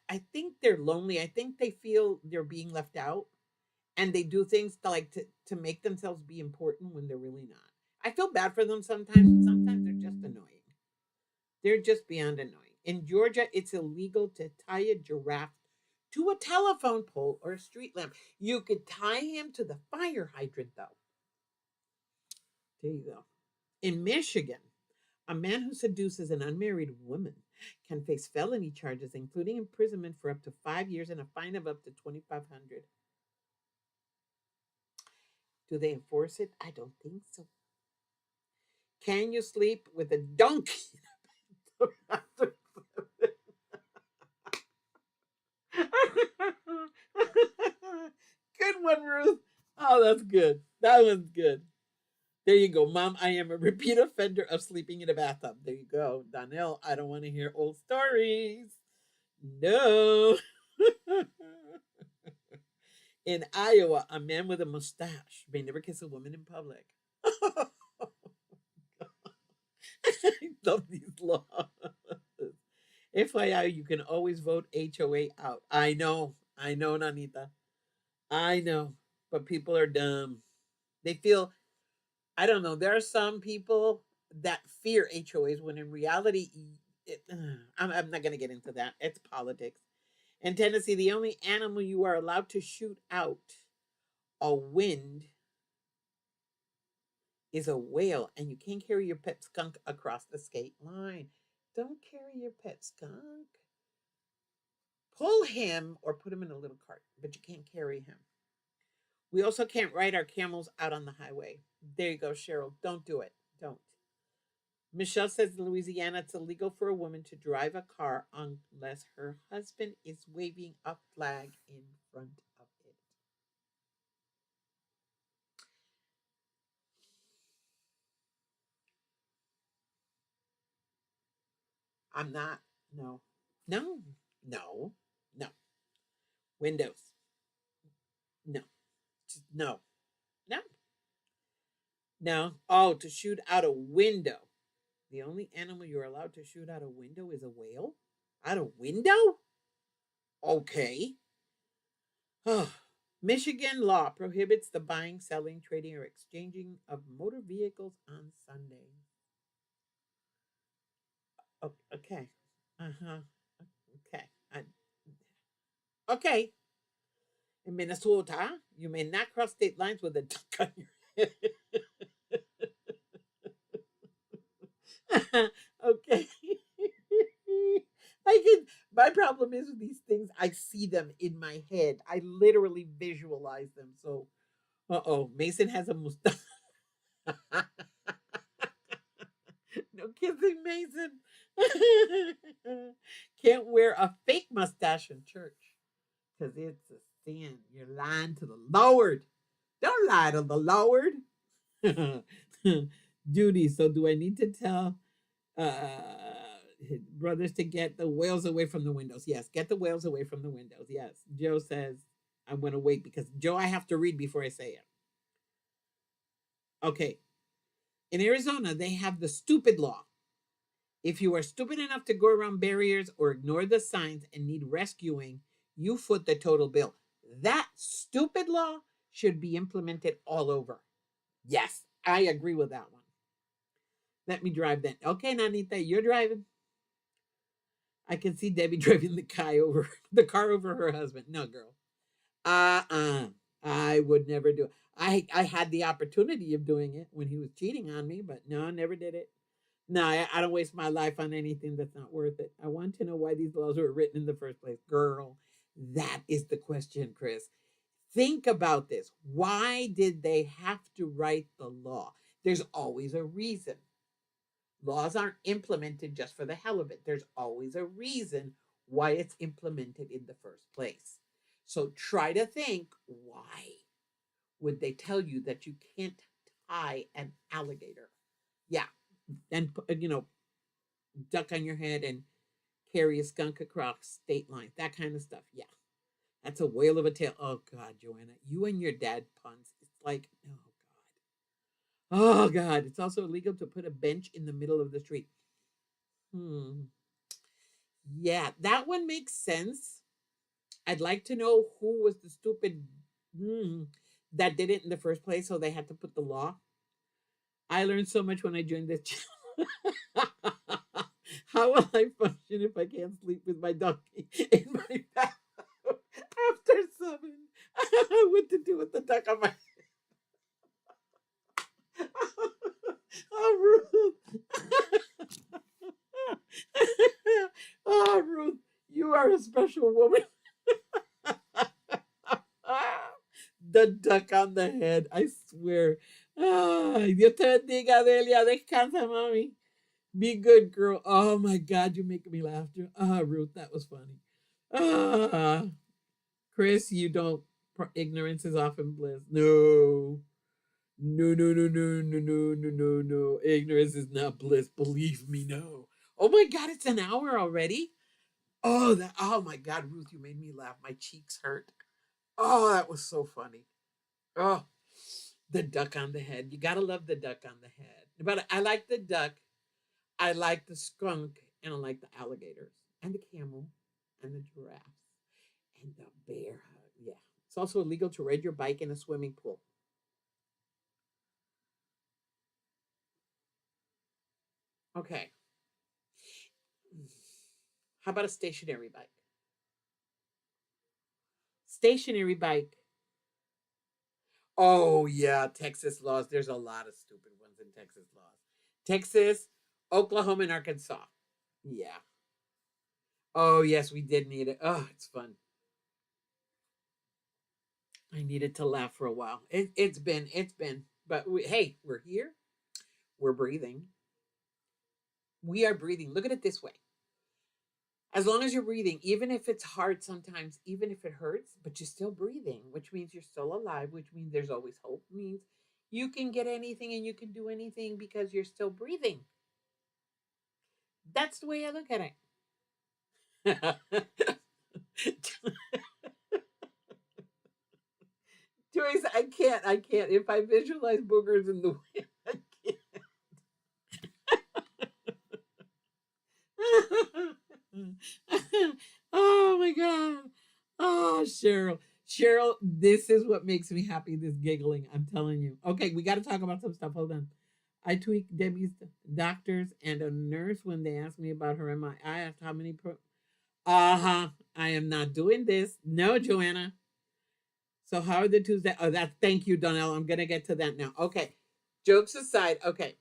I think they're lonely. I think they feel they're being left out, and they do things to make themselves be important when they're really not. I feel bad for them sometimes, but sometimes they're just annoying. They're just beyond annoying. In Georgia, it's illegal to tie a giraffe to a telephone pole or a street lamp. You could tie him to the fire hydrant, though. There you go. In Michigan, a man who seduces an unmarried woman can face felony charges, including imprisonment for up to 5 years and a fine of up to 2,500. Do they enforce it? I don't think so. Can you sleep with a donkey? Good one, Ruth. Oh, that's good. That one's good. There you go, Mom. I am a repeat offender of sleeping in a bathtub. There you go, Donnell. I don't want to hear old stories. No. In Iowa, a man with a mustache may never kiss a woman in public. I love these laws. FYI, you can always vote HOA out. I know, Nanita. I know, but people are dumb. They feel, I don't know, there are some people that fear HOAs when in reality, I'm not going to get into that. It's politics. In Tennessee, the only animal you are allowed to shoot out a wind is a whale, and you can't carry your pet skunk across the state line. Don't carry your pet skunk. Pull him or put him in a little cart, but you can't carry him. We also can't ride our camels out on the highway. There you go, Cheryl. Don't do it. Don't. Michelle says in Louisiana it's illegal for a woman to drive a car unless her husband is waving a flag in front of it. I'm not. No. No. No. No. Windows. No. No. No. No. Oh, to shoot out a window. The only animal you're allowed to shoot out a window is a whale? Out a window? Okay. Oh. Michigan law prohibits the buying, selling, trading, or exchanging of motor vehicles on Sunday. Oh, okay. Uh huh. Okay. Okay. In Minnesota, you may not cross state lines with a duck on your head. Okay. I can. My problem is with these things. I see them in my head. I literally visualize them. So, Mason has a mustache. No kissing, Mason. Can't wear a fake mustache in church because it's a sin. You're lying to the Lord. Don't lie to the Lord. Judy, so do I need to tell brothers to get the whales away from the windows? Yes, get the whales away from the windows. Yes. Joe says, I'm going to wait because, Joe, I have to read before I say it. Okay. In Arizona, they have the stupid law. If you are stupid enough to go around barriers or ignore the signs and need rescuing, you foot the total bill. That stupid law should be implemented all over. Yes, I agree with that one. Let me drive then. Okay, Nanita, you're driving. I can see Debbie driving the car over her husband. No, girl. I would never do it. I had the opportunity of doing it when he was cheating on me, but no, I never did it. No, I don't waste my life on anything that's not worth it. I want to know why these laws were written in the first place. Girl, that is the question, Chris. Think about this. Why did they have to write the law? There's always a reason. Laws aren't implemented just for the hell of it. There's always a reason why it's implemented in the first place. So try to think, why would they tell you that you can't tie an alligator? Yeah. And, duck on your head and carry a skunk across state lines, that kind of stuff. Yeah. That's a whale of a tale. Oh, God, Joanna, you and your dad puns. It's like, oh, God. Oh, God. It's also illegal to put a bench in the middle of the street. Yeah, that one makes sense. I'd like to know who was the stupid that did it in the first place, so they had to put the law. I learned so much when I joined this channel. How will I function if I can't sleep with my donkey in my bathroom after 7? What to do with the duck on my Oh, Ruth. Oh, Ruth, you are a special woman. The duck on the head, I swear. Ay, Dios te bendiga, Delia. Descansa, mami. Be good, girl. Oh my God, you make me laugh. Ruth, that was funny. Ah, Chris, you don't. Ignorance is often bliss. No. No, no, no, no, no, no, no, no, no. Ignorance is not bliss. Believe me, no. Oh my God, it's an hour already. Oh my God, Ruth, you made me laugh. My cheeks hurt. Oh, that was so funny. Oh, the duck on the head. You gotta love the duck on the head. But I like the duck. I like the skunk, and I like the alligators, and the camel, and the giraffe, and the bear hug. Yeah, it's also illegal to ride your bike in a swimming pool. Okay. How about a stationary bike? Stationary bike. Oh yeah, Texas laws. There's a lot of stupid ones in Texas laws. Texas, Oklahoma, and Arkansas. Yeah. Oh yes, we did need it. Oh, it's fun. I needed to laugh for a while. It's been. But hey, we're here. We're breathing. We are breathing. Look at it this way. As long as you're breathing, even if it's hard sometimes, even if it hurts, but you're still breathing, which means you're still alive, which means there's always hope, means you can get anything and you can do anything because you're still breathing. That's the way I look at it. Joyce, I can't. If I visualize boogers in the wind, I can't. Oh my God. Oh, Cheryl. Cheryl, this is what makes me happy, this giggling. I'm telling you. Okay, we got to talk about some stuff. Hold on. I tweaked Debbie's doctors and a nurse when they asked me about her MI. I asked how many. Uh-huh. I am not doing this. No, Joanna. So how are the Tuesday? Oh, that. Thank you, Donnell. I'm gonna get to that now. Okay. Jokes aside. Okay.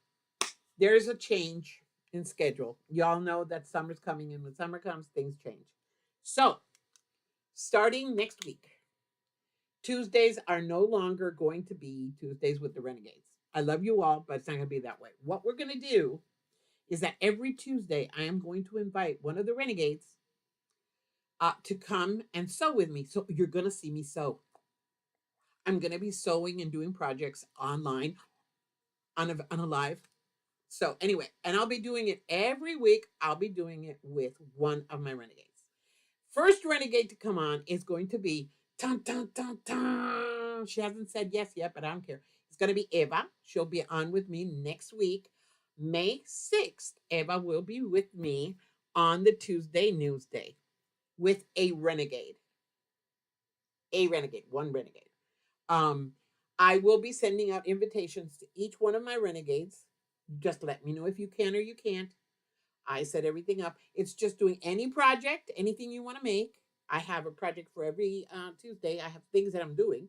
There's a change in schedule. Y'all know that summer's coming, and when summer comes, things change. So starting next week, Tuesdays are no longer going to be Tuesdays with the Renegades. I love you all, but it's not going to be that way. What we're going to do is that every Tuesday, I am going to invite one of the Renegades to come and sew with me. So you're going to see me sew. I'm going to be sewing and doing projects online on a live. So anyway, and I'll be doing it every week. I'll be doing it with one of my Renegades. First renegade to come on is going to be dun, dun, dun, dun. She hasn't said yes yet, but I don't care. It's going to be Eva. She'll be on with me next week, May 6th. Eva will be with me on the Tuesday News Day with a renegade. A renegade, one renegade. Um, I will be sending out invitations to each one of my renegades. Just let me know if you can or you can't. I set everything up. It's just doing any project, anything you want to make. I have a project for every Tuesday. I have things that I'm doing.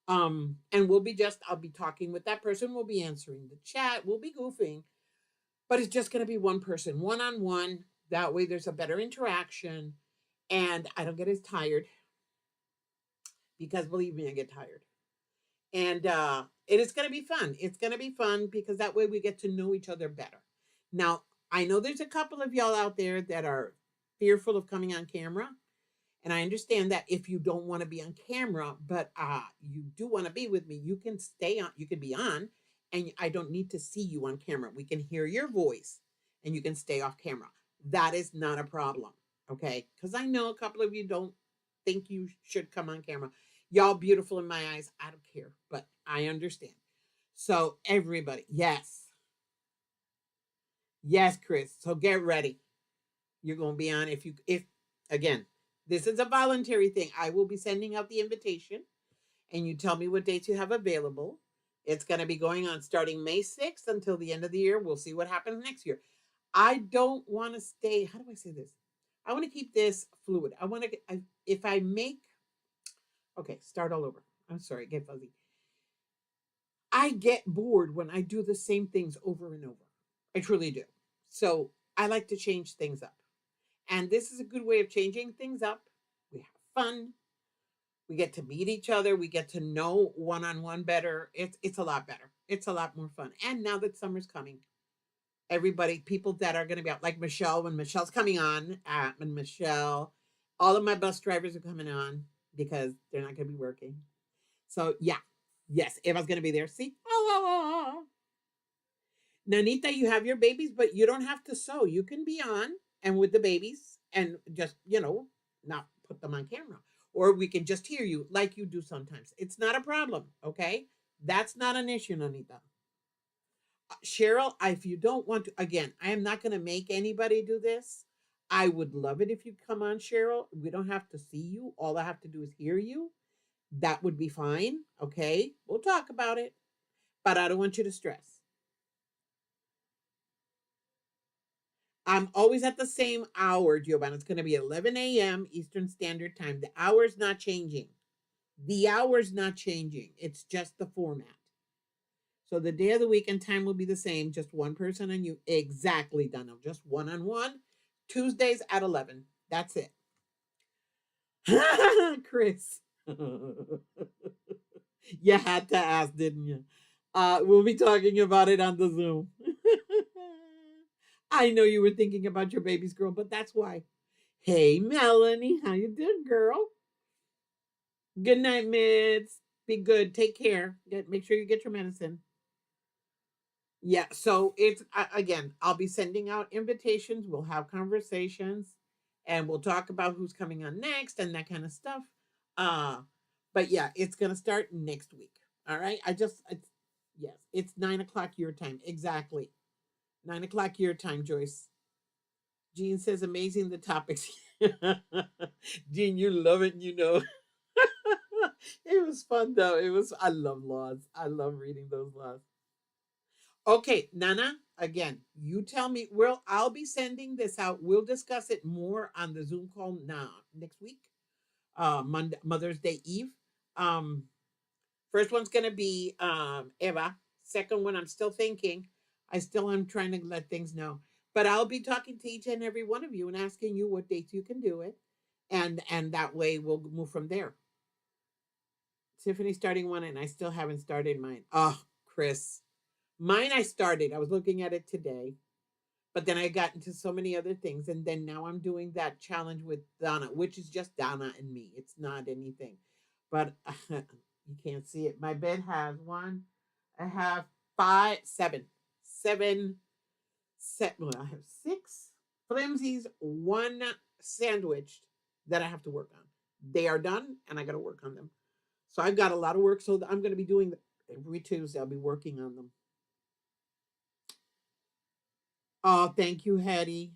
And I'll be talking with that person. We'll be answering the chat. We'll be goofing, but it's just going to be one person, one on one. That way there's a better interaction and I don't get as tired because believe me, I get tired. And it is going to be fun. It's going to be fun because that way we get to know each other better. Now, I know there's a couple of y'all out there that are fearful of coming on camera. And I understand that if you don't want to be on camera, but you do want to be with me, you can stay on, you can be on, and I don't need to see you on camera. We can hear your voice and you can stay off camera. That is not a problem. Okay. Because I know a couple of you don't think you should come on camera. Y'all beautiful in my eyes. I don't care, but I understand. So, everybody, yes. Yes, Chris. So get ready. You're going to be on if again, this is a voluntary thing. I will be sending out the invitation and you tell me what dates you have available. It's going to be going on starting May 6th until the end of the year. We'll see what happens next year. I don't want to stay, how do I say this? I want to keep this fluid. I want to, if I make, okay, start all over. I'm sorry, get fuzzy. I get bored when I do the same things over and over. I truly do. So I like to change things up. And this is a good way of changing things up. We have fun. We get to meet each other. We get to know one on one better. It's a lot better. It's a lot more fun. And now that summer's coming, everybody, people that are going to be out, like Michelle, when Michelle's coming on, and Michelle, all of my bus drivers are coming on because they're not going to be working. So yeah, yes, Eva's going to be there. See, oh, Nanita, you have your babies, but you don't have to sew. You can be on and with the babies and just, not put them on camera. Or we can just hear you like you do sometimes. It's not a problem, okay? That's not an issue, Nanita. Cheryl, if you don't want to, again, I am not going to make anybody do this. I would love it if you come on, Cheryl. We don't have to see you. All I have to do is hear you. That would be fine, okay? We'll talk about it, but I don't want you to stress. I'm always at the same hour, Giovanna. It's going to be 11 a.m. Eastern Standard Time. The hour's not changing. The hour's not changing. It's just the format. So the day of the week and time will be the same. Just one person and you. Exactly, Donna. Just one on one. Tuesdays at 11. That's it. Chris. You had to ask, didn't you? We'll be talking about it on the Zoom. I know you were thinking about your baby's girl, but that's why. Hey, Melanie, how you doing, girl? Good night, mids. Be good. Take care. Make sure you get your medicine. Yeah, so it's again, I'll be sending out invitations. We'll have conversations and we'll talk about who's coming on next and that kind of stuff. Uh, but yeah, it's gonna start next week. All right. Yes, it's 9 o'clock your time. Exactly. 9 o'clock your time, Joyce. Jean says amazing the topics. Jean, you love it, you know. It was fun though. I love laws. I love reading those laws. Okay, Nana, again, you tell me. I'll be sending this out. We'll discuss it more on the Zoom call now next week, Monday, Mother's Day Eve. Um, First one's gonna be Eva. Second one, I'm still thinking. I still am trying to let things know. But I'll be talking to each and every one of you and asking you what dates you can do it, and that way we'll move from there. Tiffany's starting one, and I still haven't started mine. Oh, Chris, mine I started. I was looking at it today, but then I got into so many other things, and then now I'm doing that challenge with Donna, which is just Donna and me. It's not anything, but you can't see it. My bed has one. I have five, seven, seven. Well, I have six flimsies, one sandwiched that I have to work on. They are done, and I got to work on them. So I've got a lot of work. So I'm going to be doing every Tuesday. I'll be working on them. Oh, thank you, Hetty.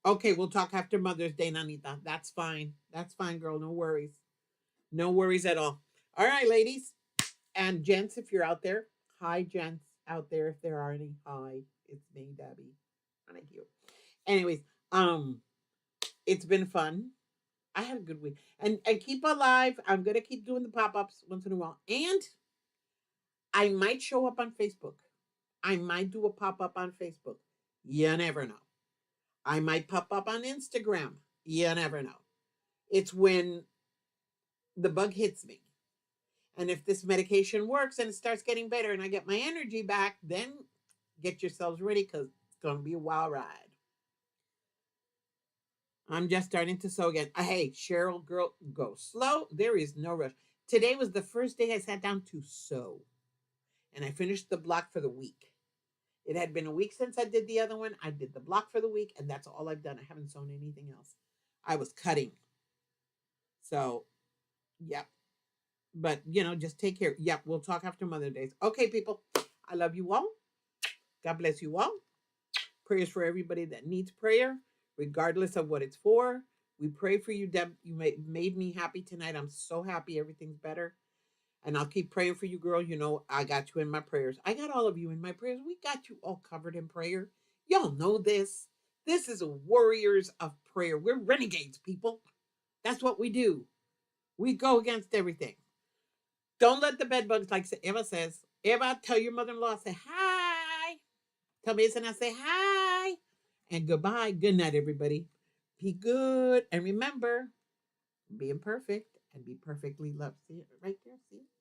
Okay, we'll talk after Mother's Day, Nanita. That's fine. That's fine, girl. No worries. No worries at all. All right, ladies and gents, if you're out there. Hi, gents out there, if there are any. Hi, it's me, Debbie. Thank you. Anyways, it's been fun. I had a good week. And keep alive. I'm gonna keep doing the pop-ups once in a while. And I might show up on Facebook. I might do a pop-up on Facebook. You never know. I might pop up on Instagram. You never know. It's when the bug hits me. And if this medication works and it starts getting better and I get my energy back, then get yourselves ready because it's going to be a wild ride. I'm just starting to sew again. Hey, Cheryl, girl, go slow. There is no rush. Today was the first day I sat down to sew. And I finished the block for the week. It had been a week since I did the other one. I did the block for the week, and that's all I've done. I haven't sewn anything else. I was cutting. So, yep. But, just take care. Yep, we'll talk after Mother's Day. Okay, people. I love you all. God bless you all. Prayers for everybody that needs prayer, regardless of what it's for. We pray for you, Deb. You made me happy tonight. I'm so happy everything's better. And I'll keep praying for you, girl. I got you in my prayers. I got all of you in my prayers. We got you all covered in prayer. Y'all know this. This is warriors of prayer. We're renegades, people. That's what we do. We go against everything. Don't let the bed bugs, like Eva says. Eva, tell your mother-in-law, say hi. Tell me and I say hi. And goodbye. Good night, everybody. Be good. And remember, being perfect and be perfectly loved. See it right there? See it?